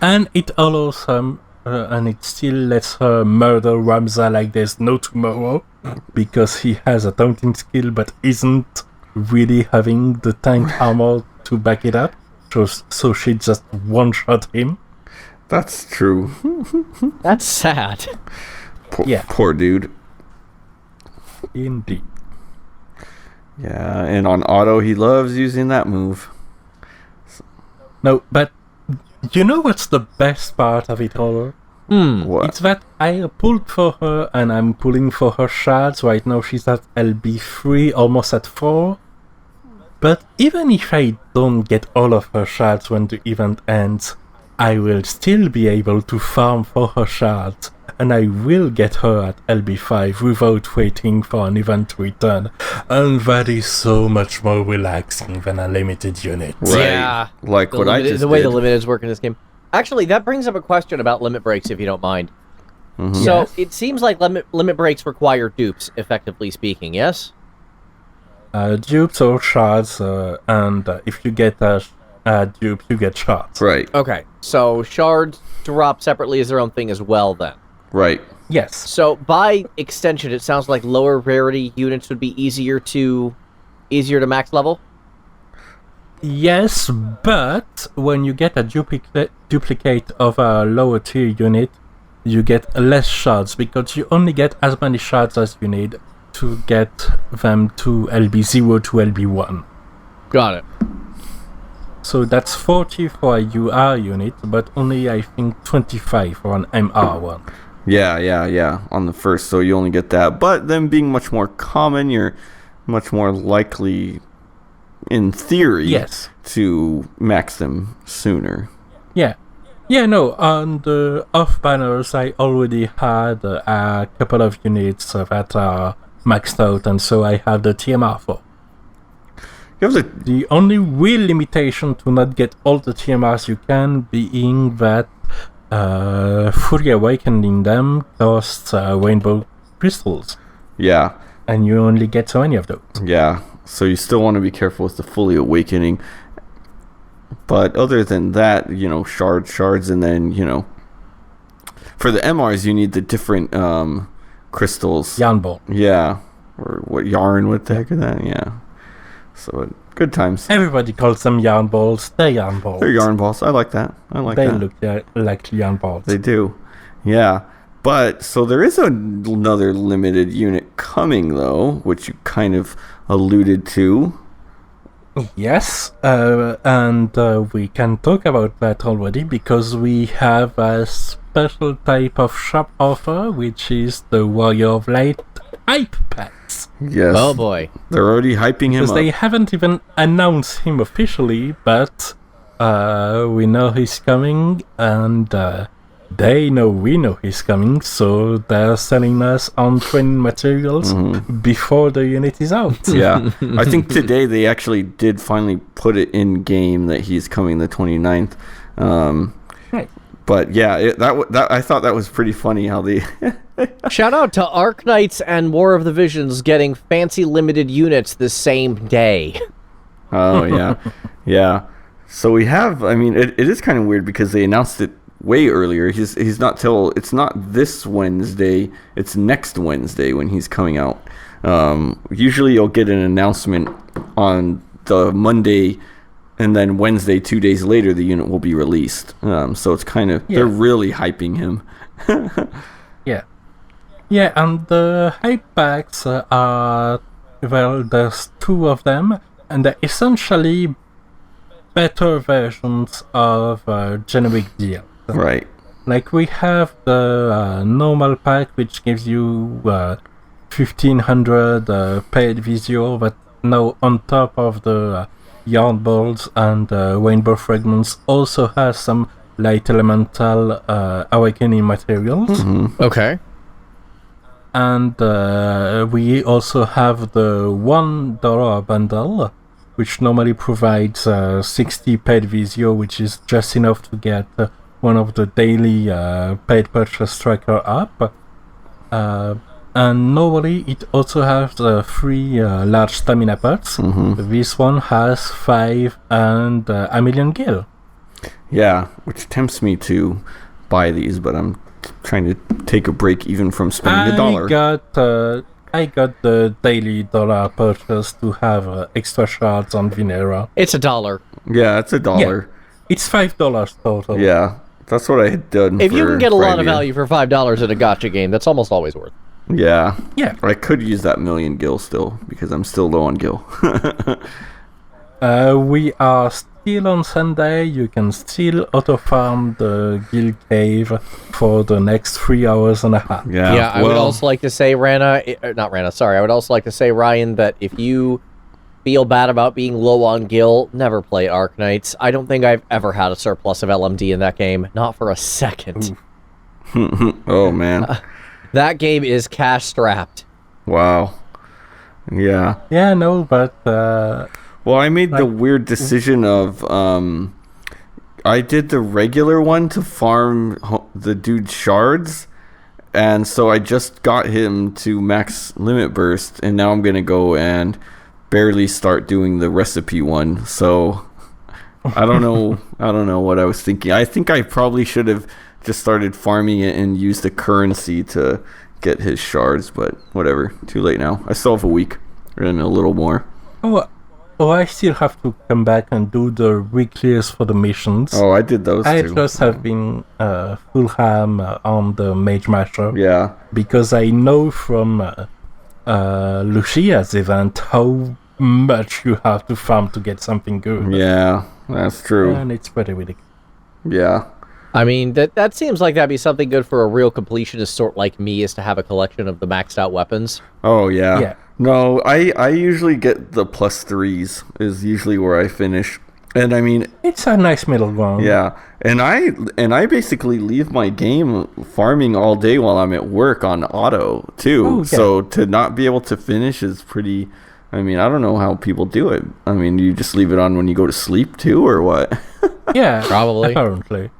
And it allows her, and it still lets her murder Ramza like there's no tomorrow, because he has a taunting skill but isn't really having the tank armor to back it up. So she just one-shot him. That's true. That's sad. Poor dude. Indeed. Yeah, and on auto, he loves using that move. No, but you know what's the best part of it all? What? It's that I pulled for her, and I'm pulling for her shards. Right now she's at LB3, almost at 4. But even if I don't get all of her shards when the event ends, I will still be able to farm for her shards, and I will get her at LB5 without waiting for an event to return. And that is so much more relaxing than a limited unit. Right. Yeah. Like what I just The way did. the limiteds work in this game. Actually, that brings up a question about limit breaks, if you don't mind. Mm-hmm. So, Yes. it seems like limit breaks require dupes, effectively speaking, yes? Dupes or shards, and if you get a dupe, you get shards. Right. Okay, so shards drop separately as their own thing as well, then. Right. Yes. So, by extension, it sounds like lower rarity units would be easier to max level? Yes, but when you get a duplicate of a lower tier unit, you get less shards, because you only get as many shards as you need to get them to LB0 to LB1. Got it. So that's 40 for a UR unit, but only, I think, 25 for an MR one. Yeah. On the first, so you only get that. But them being much more common, you're much more likely, in theory, Yes. to max them sooner. Yeah, no, on the off banners, I already had a couple of units that are maxed out, and so I have the TMR for. You have The only real limitation to not get all the TMRs you can being that fully awakening them costs rainbow crystals, Yeah. and you only get so many of those. Yeah. So you still want to be careful with the fully awakening. But other than that, shards, and then, for the MRs, you need the different crystals. Yarn ball. Yeah. Or what yarn? What the heck is that? Yeah. So good times. Everybody calls them yarn balls. They're yarn balls. They're yarn balls. I like that. They look like yarn balls. They do. Yeah. But, so there is another limited unit coming, though, which you kind of alluded to. Yes, and we can talk about that already, because we have a special type of shop offer, which is the Warrior of Light hype packs. Yes. Oh boy. They're already hyping him up. Because they haven't even announced him officially, but we know he's coming, and they know we know he's coming, so they're selling us on training materials before the unit is out. Yeah. I think today they actually did finally put it in game that he's coming the 29th. Right. But yeah, that I thought that was pretty funny how they... Shout out to Arknights and War of the Visions getting fancy limited units the same day. Oh, yeah. Yeah. So we have, I mean, it is kind of weird because they announced it way earlier. He's not till, it's not this Wednesday, it's next Wednesday when he's coming out. Usually you'll get an announcement on the Monday, and then Wednesday, 2 days later, the unit will be released. So it's kind of, they're really hyping him. Yeah. Yeah, and the hype packs are, well, there's 2 of them, and they're essentially better versions of generic deal. Right. Like, we have the normal pack, which gives you 1,500 paid visual, but now on top of the yarn balls and rainbow fragments also has some light elemental awakening materials. Okay. And we also have the $1 bundle, which normally provides 60 paid visio, which is just enough to get one of the daily paid purchase tracker up. And normally it also has 3 large stamina pots. This one has 5 and a million gil. Yeah, which tempts me to buy these, but I'm trying to take a break even from spending $1. I got the daily $1 purchase to have extra shards on Vinera. It's $1. Yeah, it's $1. Yeah, it's $5 total. Yeah, that's what I had done. If you can get a lot of value for $5 in a gacha game, that's almost always worth it. Yeah. Yeah. I could use that million gil still, because I'm still low on gil. We are still on Sunday. You can still auto-farm the Gil Cave for the next 3 hours and a half. Yeah, I would also like to say, I would also like to say, Ryan, that if you feel bad about being low on gil, never play Arknights. I don't think I've ever had a surplus of LMD in that game. Not for a second. Oh, man. That game is cash-strapped. Wow. Yeah. Yeah, no, but... well, I made the weird decision of... I did the regular one to farm the dude's shards, and so I just got him to max limit burst, and now I'm going to go and barely start doing the recipe one. So I don't know what I was thinking. I think I probably should have just started farming it and used the currency to get his shards, but whatever. Too late now. I still have a week and a little more. Oh, I still have to come back and do the weeklies for the missions. Oh, I did those too. I just have been full ham on the Mage Masher. Yeah. Because I know from Lucia's event how much you have to farm to get something good. Yeah, that's true. And it's pretty ridiculous. Yeah. I mean, that seems like that'd be something good for a real completionist sort like me, is to have a collection of the maxed out weapons. Oh, yeah. No, I usually get the +3s is usually where I finish. And I mean, it's a nice middle ground. Yeah. And I basically leave my game farming all day while I'm at work on auto too. Oh, yeah. So to not be able to finish is pretty, I mean, I don't know how people do it. I mean, you just leave it on when you go to sleep too, or what? Yeah, probably. Apparently.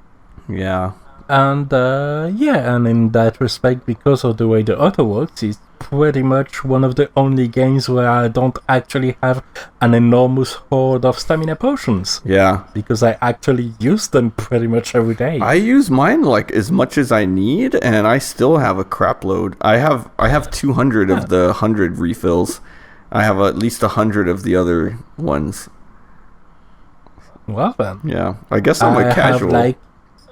Yeah. And and in that respect, because of the way the auto works, it's pretty much one of the only games where I don't actually have an enormous hoard of stamina potions. Yeah. Because I actually use them pretty much every day. I use mine like as much as I need, and I still have a crap load. I have 200 of the 100 refills, I have at least 100 of the other ones. Well then. Yeah, I guess I'm a casual. I have like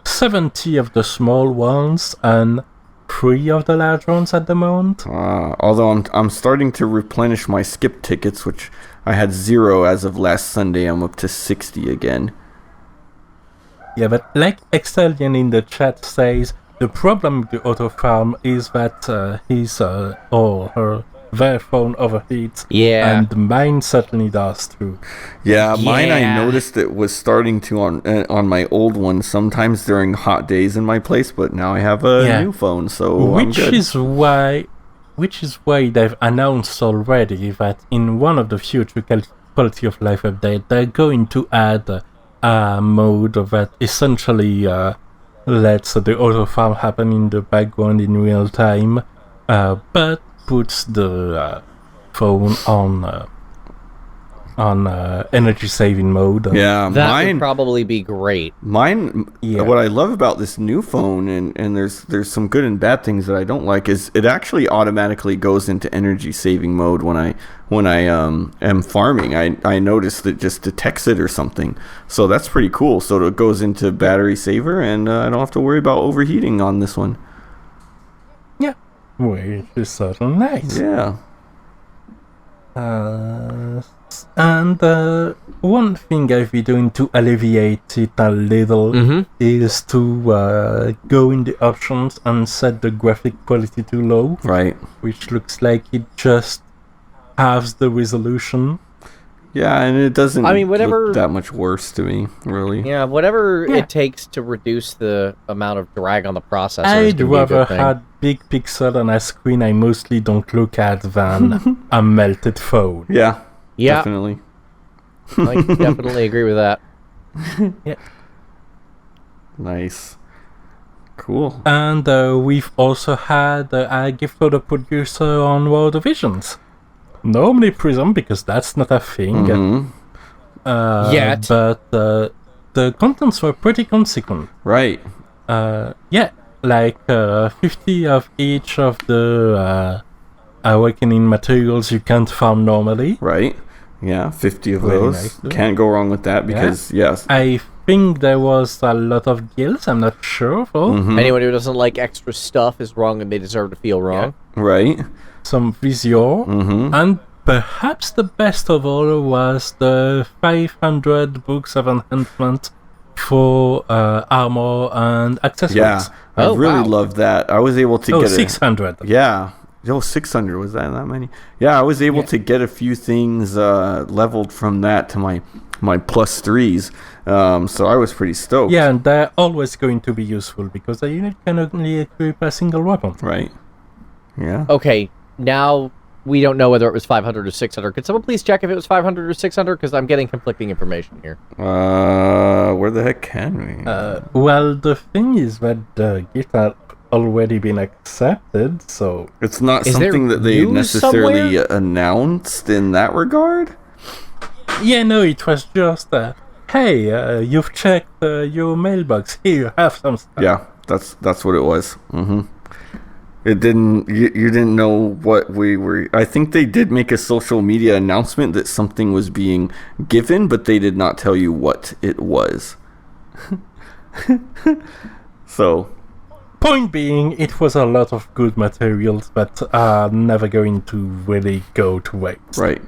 70 of the small ones and 3 of the large ones at the moment. Although I'm starting to replenish my skip tickets, which I had 0 as of last Sunday. I'm up to 60 again. Yeah, but like Excellion in the chat says, the problem with the auto farm is that his or her their phone overheats. Yeah. And mine certainly does too. Yeah, mine I noticed it was starting to on my old one sometimes during hot days in my place, but now I have a new phone, so I'm good. Which is why they've announced already that in one of the future quality of life update they're going to add a mode that essentially lets the auto farm happen in the background in real time, but puts the phone on energy saving mode. Yeah, that would probably be great. Mine, what I love about this new phone, and there's some good and bad things that I don't like, is it actually automatically goes into energy saving mode when I am farming. I noticed it just detects it or something, so that's pretty cool. So it goes into battery saver, and I don't have to worry about overheating on this one. Yeah, which is certainly nice. Yeah. And one thing I've been doing to alleviate it a little is to go in the options and set the graphic quality to low. Right. Which looks like it just halves the resolution. Yeah, and it doesn't look that much worse to me, really. Yeah, whatever it takes to reduce the amount of drag on the processor. I'd rather have big pixel on a screen I mostly don't look at than a melted phone. Yeah, definitely. I definitely agree with that. Yeah. Nice. Cool. And we've also had a gift for the producer on World of Visions. No Omniprism, because that's not a thing. Yet. But the contents were pretty consequent. Right. Like 50 of each of the awakening materials you can't farm normally. Right. Yeah, 50 of those. Nice. Can't go wrong with that because, yes. I think there was a lot of guilds, I'm not sure. Anyone who doesn't like extra stuff is wrong and they deserve to feel wrong. Yeah. Right. Some Visior, and perhaps the best of all was the 500 books of enhancement for armor and accessories. Yeah, I really loved that. I was able to get 600. Yeah. 600, was that many? Yeah, I was able to get a few things leveled from that to my plus 3s. So I was pretty stoked. Yeah, and they're always going to be useful because a unit can only equip a single weapon. Right. Yeah. Okay. Now, we don't know whether it was 500 or 600. Could someone please check if it was 500 or 600? Because I'm getting conflicting information here. Where the heck can we? Well, the thing is that the gift had already been accepted, so... It's not something that they necessarily announced in that regard? Yeah, no, it was just, hey, you've checked your mailbox. Here, you have some stuff. Yeah, that's what it was. It didn't. You didn't know what we were. I think they did make a social media announcement that something was being given, but they did not tell you what it was. So, point being, it was a lot of good materials, but are never going to really go to waste. Right.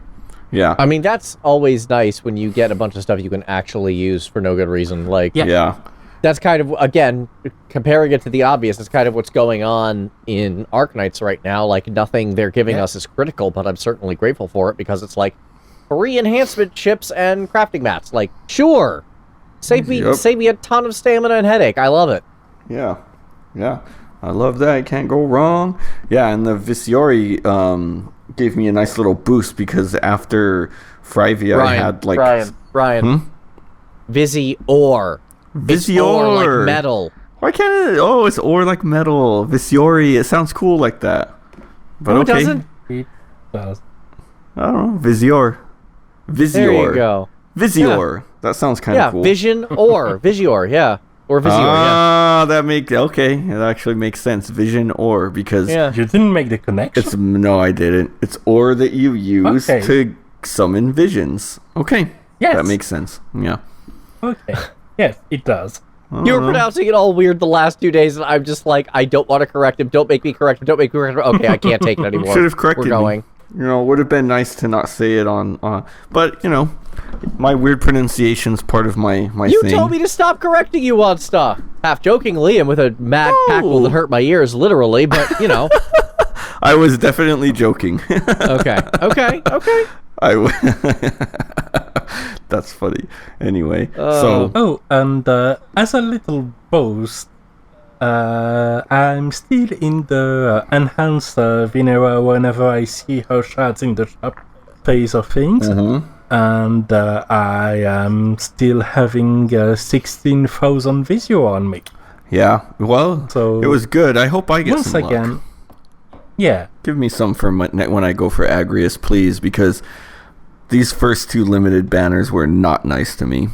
Yeah. I mean, that's always nice when you get a bunch of stuff you can actually use for no good reason. Like, yeah. That's kind of, again, comparing it to the obvious, it's kind of what's going on in Arknights right now. Like, nothing they're giving us is critical, but I'm certainly grateful for it because it's like 3 enhancement chips and crafting mats. Like, sure, save me a ton of stamina and headache. I love it. Yeah, I love that. Can't go wrong. Yeah, and the Visiori gave me a nice little boost because after Frivia, I had like Brian. Visior. Visior, like metal. Why can't it? Oh, it's ore like metal. Visiori. It sounds cool like that. But no, it doesn't. It does. I don't know. Visior. There you go. Visior. Yeah. That sounds kind of cool. Vision or Visior. Yeah. Or Vizier, Ah, that actually makes sense. Vision Ore, because You didn't make the connection. No, I didn't. It's ore that you use to summon visions. Okay. Yes. That makes sense. Yeah. Okay. Yes, it does. You were pronouncing it all weird the last 2 days, and I'm just like, I don't want to correct him. Don't make me correct him. Don't make me correct him. Okay, I can't take it anymore. Should have corrected We're going. me. It would have been nice to not say it on. But my weird pronunciation's part of my You thing. told me to stop correcting you on stuff. Half jokingly and with a mad cackle that hurt my ears, literally, but, I was definitely joking. Okay. That's funny. Anyway, Oh, and as a little boast, I'm still in the enhanced Vinera whenever I see her shards in the shop phase of things. And I am still having 16,000 Visio on me. Yeah, well, So it was good. I hope I get once some again, luck. Yeah. Give me some for when I go for Agrius, please, because these first 2 limited banners were not nice to me.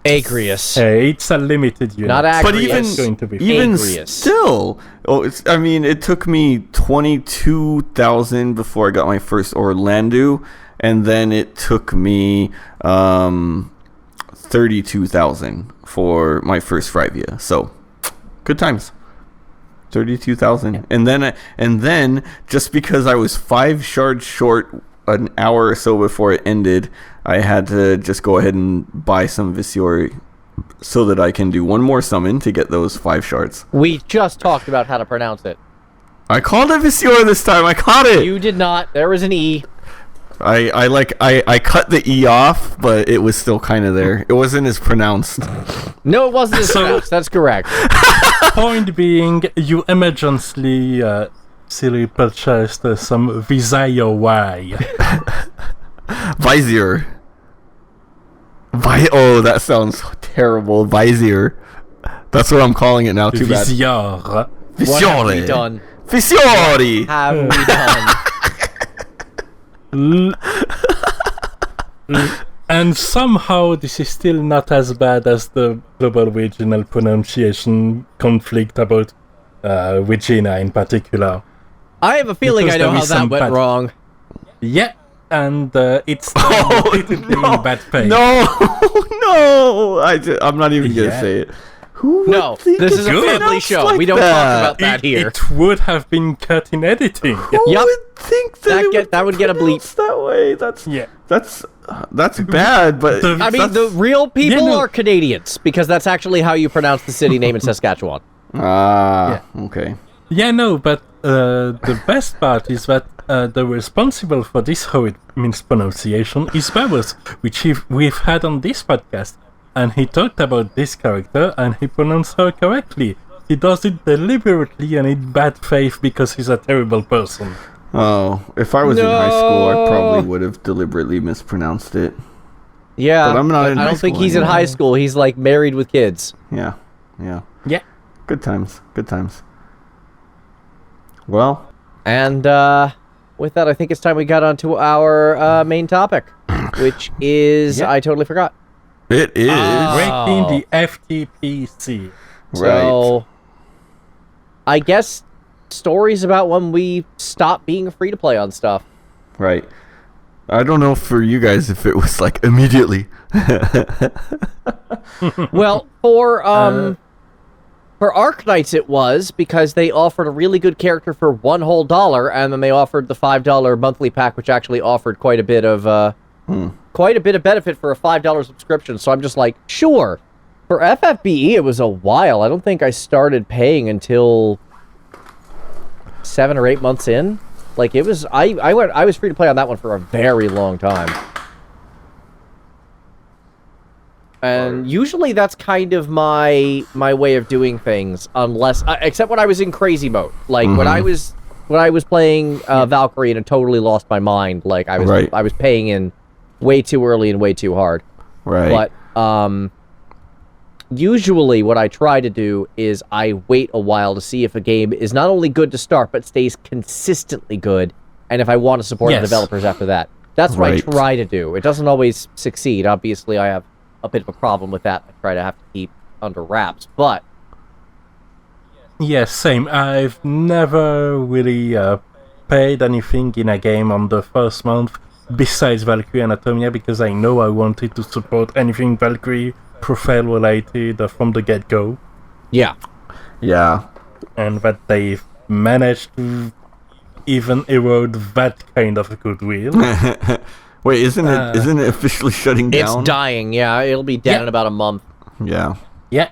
Agrius. It's a limited unit. Not Agrius. But It's going to be even Agrius. still, it took me 22,000 before I got my first Orlando, and then it took me 32,000 for my first Frivia. So, good times. 32,000, and then just because I was 5 shards short an hour or so before it ended, I had to just go ahead and buy some Visior so that I can do one more summon to get those 5 shards. We just talked about how to pronounce it. I called it Visior this time. I caught it. You did not. There was an E. I cut the E off, but it was still kind of there. It wasn't as pronounced. No, it wasn't as pronounced. That's correct. Point being, you emergently silly purchased some Visio Y. Vizier. Oh, that sounds terrible. Vizier. That's what I'm calling it now. Too bad. Visior. What have we done? Visiori. Have we done? And somehow this is still not as bad as the global regional pronunciation conflict about Regina in particular. I have a feeling Because I know there how is that some went bad- wrong. Yeah, and it's repeatedly in bad faith. No. I'm not even gonna Yeah. say it. Who No, would think this it's is a family pronounced show. like We don't that? talk about that here. It would have been cut in editing. Who Yep. would think that That would get a bleep. pronounced that way? That's bad, but The- I mean, the that's- real people Yeah, no. are Canadians, because that's actually how you pronounce the city name in Saskatchewan. okay. Yeah, no, but the best part is that the responsible for this how it means pronunciation is Babos, which we've had on this podcast, and he talked about this character and he pronounced her correctly. He does it deliberately and in bad faith because he's a terrible person. Oh, if I was in high school, I probably would have deliberately mispronounced it. Yeah, But I'm not in I high don't think school he's in anymore. high school. He's like married with kids. Yeah. Yeah. Good times. Well, And with that, I think it's time we got onto our main topic, which is I totally forgot. it is Breaking the FTPC. So, I guess stories about when we stopped being free to play on stuff. right. I don't know for you guys if it was like immediately. Well, for Arknights it was, because they offered a really good character for $1 whole, and then they offered the $5 monthly pack, which actually offered quite a bit of benefit for a $5 subscription. So I'm just like, sure. For FFBE, it was a while. I don't think I started paying until 7 or 8 months in. Like, it was, I was free to play on that one for a very long time. And usually that's kind of my way of doing things, unless except when I was in crazy mode. Like when I was playing Valkyrie and I totally lost my mind. Like I was paying in way too early and way too hard. Right. But usually what I try to do is I wait a while to see if a game is not only good to start but stays consistently good, and if I want to support the developers after that. That's what I try to do. It doesn't always succeed. Obviously, I have a bit of a problem with that. I try to have to keep under wraps, but... Yeah, same. I've never really paid anything in a game on the first month besides Valkyrie Anatomia because I know I wanted to support anything Valkyrie profile related from the get-go. Yeah. Yeah. And that they've managed to even erode that kind of goodwill. Wait, isn't it officially shutting down? It's dying, yeah. It'll be dead in about a month. Yeah. Yeah.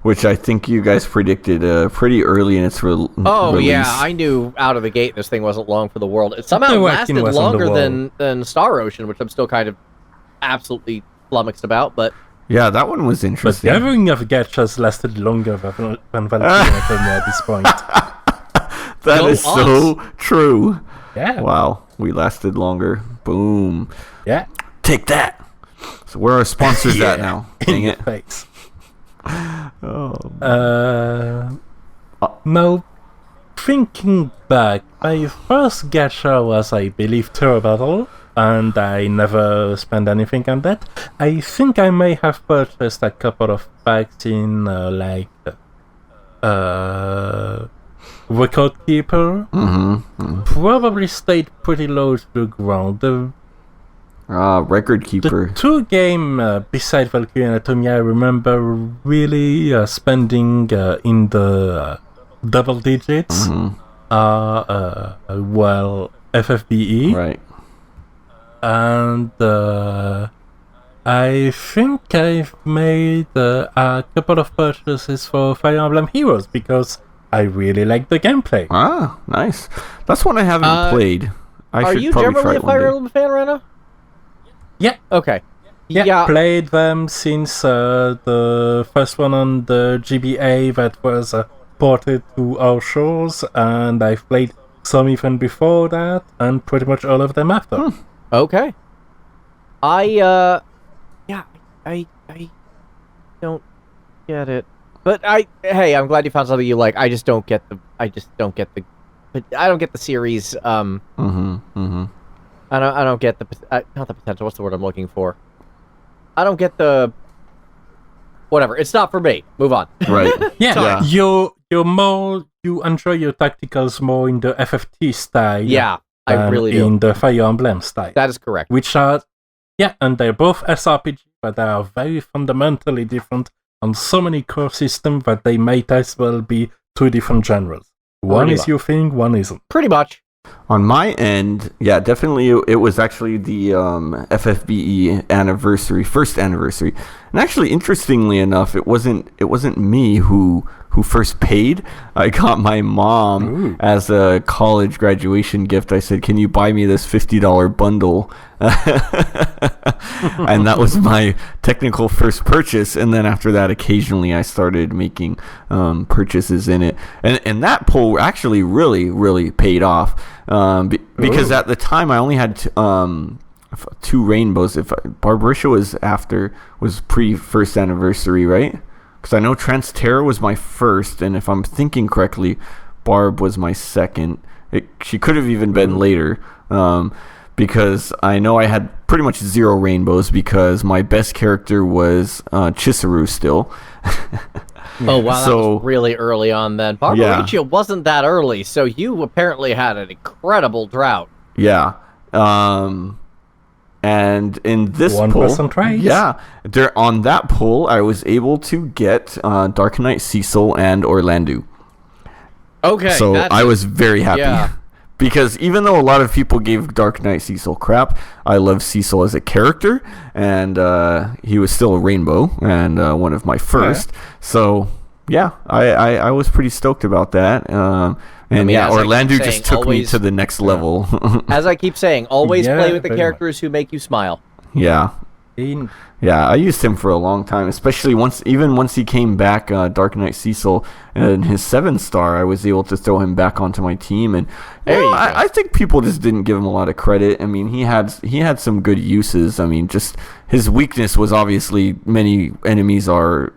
Which I think you guys predicted pretty early in its release. Yeah, I knew out of the gate this thing wasn't long for the world. It somehow lasted longer than Star Ocean, which I'm still kind of absolutely flummoxed about, but... Yeah, that one was interesting. But Gathering of Gachas lasted longer than Valkyrie Anatomia at this point. That is so true. Yeah. Wow, we lasted longer. Boom. Yeah. Take that. So where are sponsors at now? Dang it. Face. Oh. Now, thinking back, my first gacha was, I believe, Terror Battle, and I never spent anything on that. I think I may have purchased a couple of packs in, Record Keeper. Probably stayed pretty low to the ground. Record Keeper. The two game beside Valkyrie Anatomia, I remember really spending in the double digits. FFBE. Right. And I think I've made a couple of purchases for Fire Emblem Heroes because I really like the gameplay. Ah, nice. That's one I haven't played. Are you generally a Fire Emblem fan, Rana? Yeah. Okay. Yeah, played them since the first one on the GBA that was ported to our shores, and I've played some even before that, and pretty much all of them after. Okay. I don't get it. But hey, I'm glad you found something you like. I just don't get the series. I don't get the not the potential. What's the word I'm looking for? I don't get the whatever. It's not for me. Move on. Right. Yeah. You enjoy your tacticals more in the FFT style. Yeah, I really do. In the Fire Emblem style. That is correct. Which are and they're both SRPG, but they are very fundamentally different on so many core systems that they might as well be two different genres. One is your thing, one isn't. Pretty much. On my end, yeah, definitely it was actually the FFBE first anniversary. And actually, interestingly enough, it wasn't me who first paid. I got my mom as a college graduation gift. I said, "Can you buy me this $50 bundle?" And that was my technical first purchase. And then after that, occasionally I started making purchases in it. And that pull actually really, really paid off. Because at the time I only had two rainbows. If Barbarisha was pre-first anniversary, right? Because I know Transterra was my first, and if I'm thinking correctly, Barb was my second. She could have even been later, because I know I had pretty much 0 rainbows because my best character was Chizuru still. Oh, wow, that was really early on then. Barbarisha wasn't that early, so you apparently had an incredible drought. Yeah. And in this pull, on that pull, I was able to get Dark Knight Cecil and Orlandu. Okay. So I was very happy. Yeah. Because even though a lot of people gave Dark Knight Cecil crap, I love Cecil as a character, and he was still a rainbow, and one of my first. Yeah. So, yeah, I was pretty stoked about that. Orlandu just took me to the next level. As I keep saying, always play with the characters who make you smile. Yeah. Yeah, I used him for a long time, especially once he came back, Dark Knight Cecil, and his 7-star, I was able to throw him back onto my team, and I think people just didn't give him a lot of credit. I mean, he had some good uses. I mean, just his weakness was obviously many enemies are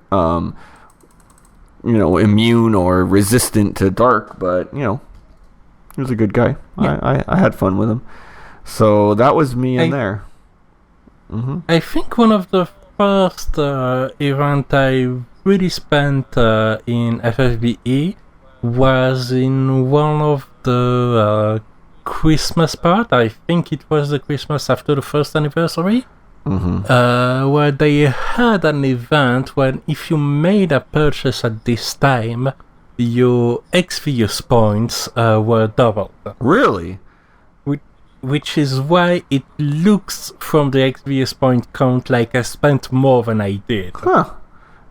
immune or resistant to dark, but he was a good guy. Yeah. I had fun with him. So that was me in there. I think one of the first event I really spent in FFBE was in one of the Christmas part. I think it was the Christmas after the first anniversary. Where they had an event when if you made a purchase at this time, your Exvius points were doubled. Really? Which is why it looks from the Exvius point count like I spent more than I did. Huh.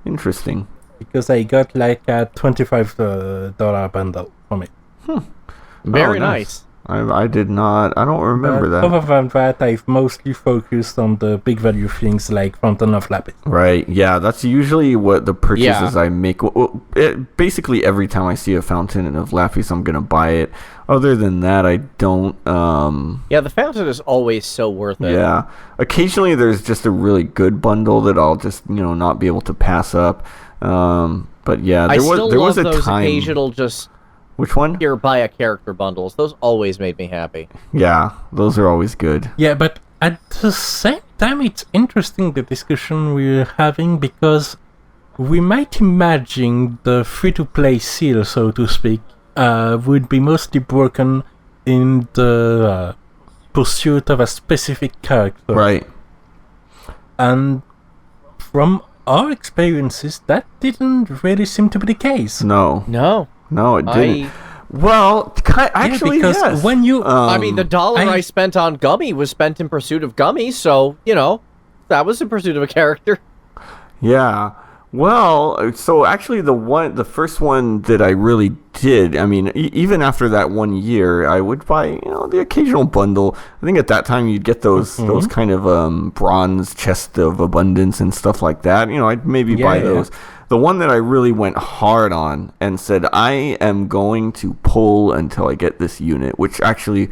Interesting. Because I got like a $25 bundle from it. Very nice. I did not. I don't remember that. Other than that, I've mostly focused on the big value things like Fountain of Lapis. Right. Yeah, that's usually what the purchases I make. Basically, every time I see a Fountain of Lapis, I'm gonna buy it. Other than that, I don't. Yeah, the Fountain is always so worth it. Yeah. Occasionally, there's just a really good bundle that I'll just not be able to pass up. But yeah, there was a those time. Occasional just. Which one? Here, buy a character bundles. Those always made me happy. Yeah, those are always good. Yeah, but at the same time, it's interesting the discussion we're having because we might imagine the free-to-play seal, so to speak, would be mostly broken in the pursuit of a specific character. Right. And from our experiences, that didn't really seem to be the case. No, it didn't. Well, actually, because yes. when you, I mean, the dollar I spent on Gummy was spent in pursuit of Gummy, so that was in pursuit of a character. Yeah. Well, so actually, the first one that I really did, I mean, even after that 1 year, I would buy, the occasional bundle. I think at that time you'd get those kind of bronze chest of abundance and stuff like that. I'd maybe buy those. The one that I really went hard on and said, I am going to pull until I get this unit, which actually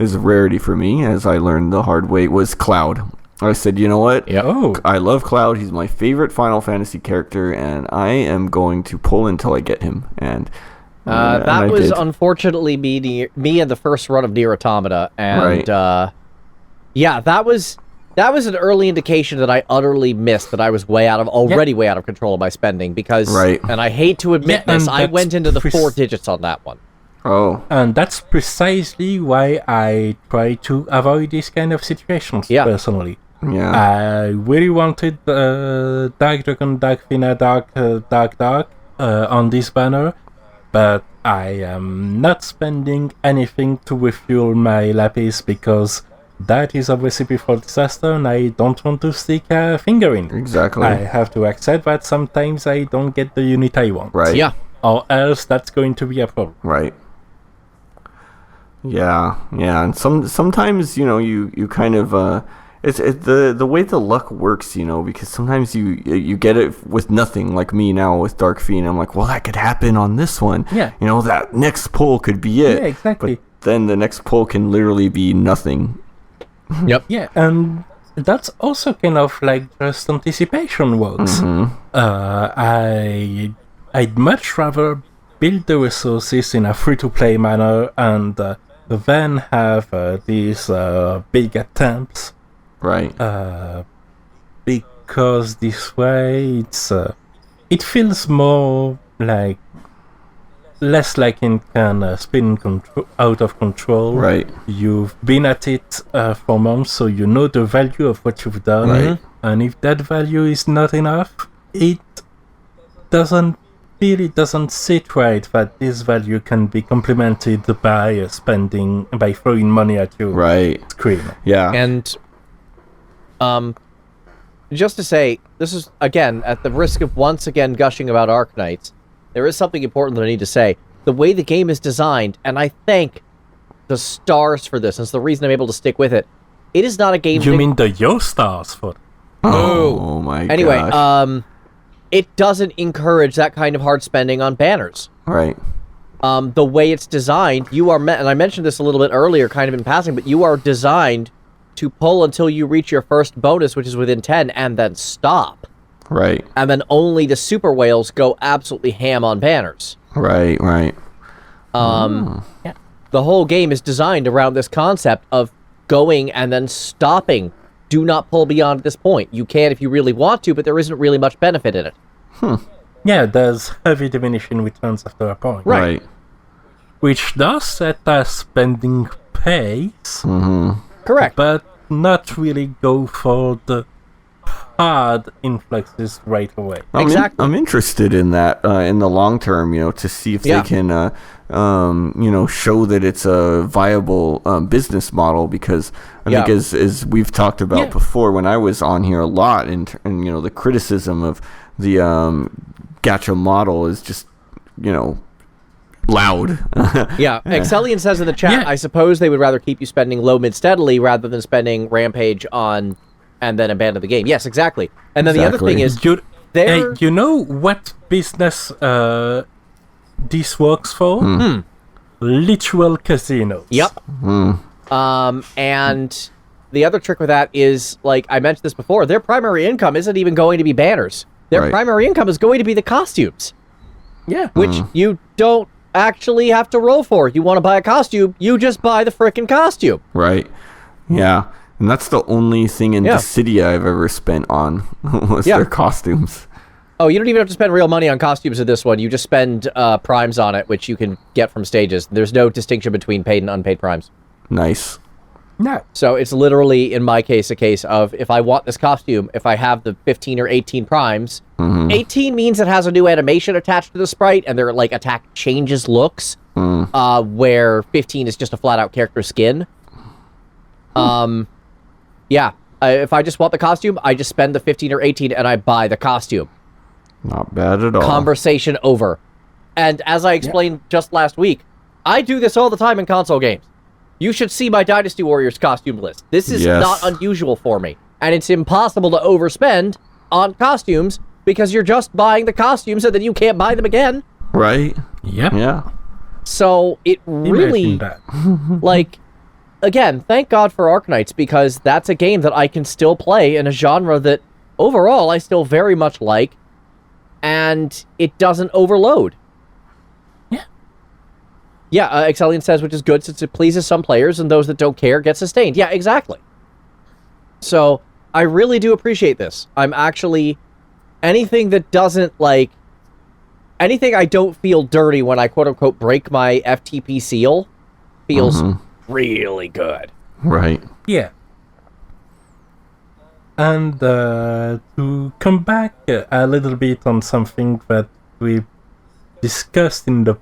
is a rarity for me, as I learned the hard way, was Cloud. I said, you know what? Yep. I love Cloud. He's my favorite Final Fantasy character, and I am going to pull until I get him. And that was unfortunately me in the first run of Nier Automata, and that was an early indication that I utterly missed, that I was way out of control of my spending, because, and I hate to admit this, I went into the 4 digits on that one. Oh. And that's precisely why I try to avoid these kind of situations, personally. Yeah. I really wanted Dark Dragon Dark Fina Dark on this banner, but I am not spending anything to refuel my lapis because that is a recipe for disaster and I don't want to stick a finger in. Exactly. I have to accept that sometimes I don't get the unit I want. Right. Yeah. Or else that's going to be a problem. Right. Yeah, and sometimes you kind of it's the way the luck works, because sometimes you get it with nothing, like me now with Dark Fiend. I'm like, well, that could happen on this one. Yeah. That next pull could be it. Yeah, exactly. But then the next pull can literally be nothing. Yep. Yeah, and that's also kind of like just anticipation works. I'd much rather build the resources in a free-to-play manner and then have these big attempts. Right. Because this way it feels more like less like it can spin out of control. Right. You've been at it for months, so you know the value of what you've done. Right. And if that value is not enough, it doesn't sit right that this value can be complemented by by throwing money at your screen. Yeah. And just to say, this is, again, at the risk of once again gushing about Arknights, there is something important that I need to say. The way the game is designed, and I thank the stars for this, and it's the reason I'm able to stick with it. It is not a game... You mean the Yo stars for it? Oh my god. Anyway, it doesn't encourage that kind of hard spending on banners. Right. The way it's designed, you are and I mentioned this a little bit earlier, kind of in passing, but you are designed to pull until you reach your first bonus, which is within 10, and then stop. Right. And then only the super whales go absolutely ham on banners. Right. Yeah. The whole game is designed around this concept of going and then stopping. Do not pull beyond this point. You can if you really want to, but there isn't really much benefit in it. Yeah, there's heavy diminishing returns after a point. Right. Which does set a spending pace. Correct. But not really go for the hard influxes right away. Exactly. I'm interested in that in the long term, to see if they can, show that it's a viable business model, because I think as we've talked about before when I was on here a lot, and the criticism of the gacha model is just, loud. Exelian says in the chat, I suppose they would rather keep you spending low mid steadily rather than spending rampage on and then abandon the game. Yes, exactly. And then the other thing is, you know what business this works for? Literal casinos. Yep. And the other trick with that is, like I mentioned this before, their primary income isn't even going to be banners. Their primary income is going to be the costumes. Yeah. Which you don't actually have to roll for. You want to buy a costume, you just buy the frickin' costume. Right. Yeah. And that's the only thing in the city I've ever spent on was their costumes. Oh, you don't even have to spend real money on costumes in this one. You just spend primes on it, which you can get from stages. There's no distinction between paid and unpaid primes. Nice. No. So it's literally, in my case, a case of if I want this costume, if I have the 15 or 18 primes, 18 means it has a new animation attached to the sprite, and their attack changes looks, where 15 is just a flat-out character skin. If I just want the costume, I just spend the 15 or 18 and I buy the costume. Not bad at all. Conversation over. And as I explained just last week, I do this all the time in console games. You should see my Dynasty Warriors costume list. This is not unusual for me. And it's impossible to overspend on costumes because you're just buying the costumes and then you can't buy them again. Right. Yep. Yeah. So it really, again, thank God for Arknights, because that's a game that I can still play in a genre that overall I still very much like, and it doesn't overload. Yeah, Exelian says, which is good since it pleases some players and those that don't care get sustained. Yeah, exactly. So, I really do appreciate this. I'm actually... Anything that doesn't, anything I don't feel dirty when I quote-unquote break my FTP seal feels really good. Right. Yeah. And to come back a little bit on something that we discussed in the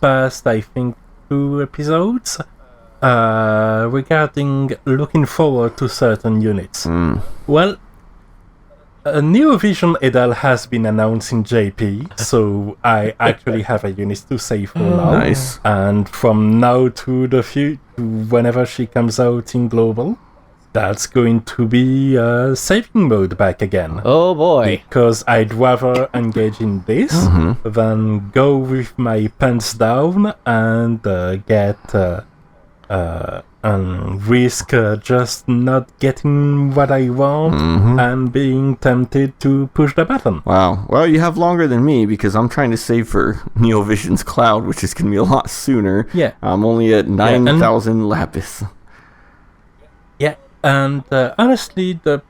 past, I think, 2 episodes, regarding looking forward to certain units. Well, a new Vision Edel has been announced in JP, so I actually have a unit to save for now. Nice. And from now to the future, whenever she comes out in Global, that's going to be saving mode back again. Oh boy. Because I'd rather engage in this than go with my pants down and and risk just not getting what I want and being tempted to push the button. Wow. Well, you have longer than me because I'm trying to save for Neovision's Cloud, which is going to be a lot sooner. Yeah. I'm only at 9,000 lapis. Yeah, and honestly, the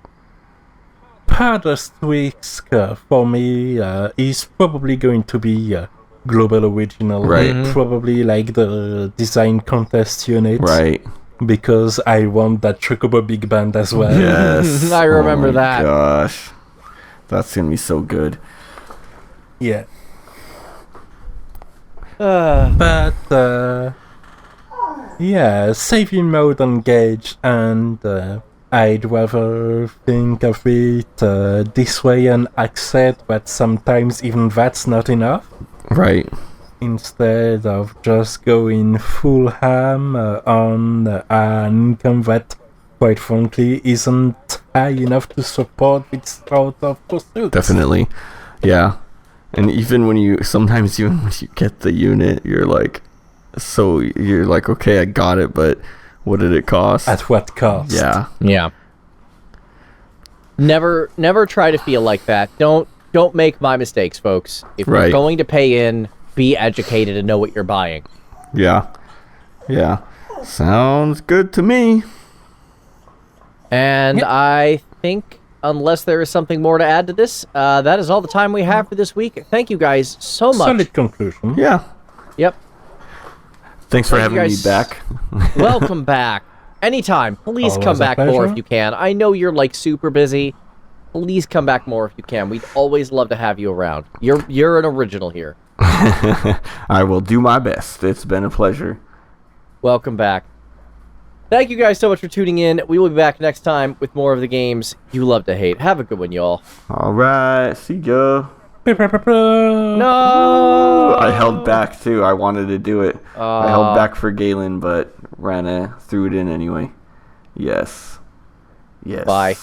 hardest risk for me is probably going to be Global Original. Right. Probably the design contest unit. Right. Because I want that Chocobo Big Band as well. Yes. I remember that. Gosh. That's going to be so good. Yeah. But, saving mode engaged, and I'd rather think of it this way and accept that sometimes even that's not enough. Right. Instead of just going full ham on an income that, quite frankly, isn't high enough to support its sort of pursuit. Definitely. Yeah. And even when you get the unit, you're like, okay, I got it, but what did it cost? At what cost? Yeah. Yeah. Never try to feel like that. Don't make my mistakes, folks. If you're going to pay in, be educated and know what you're buying. Yeah. Yeah. Sounds good to me. And I think unless there is something more to add to this, that is all the time we have for this week. Thank you guys so much. Solid conclusion. Yeah. Yep. Thanks for having me back. Welcome back. Anytime. Please come back more if you can. I know you're like super busy. Please come back more if you can. We'd always love to have you around. You're an original here. I will do my best. It's been a pleasure. Welcome back. Thank you guys so much for tuning in. We will be back next time with more of the games you love to hate. Have a good one, y'all. All right. See ya. No! I held back, too. I wanted to do it. I held back for Galen, but Rana threw it in anyway. Yes. Yes. Bye.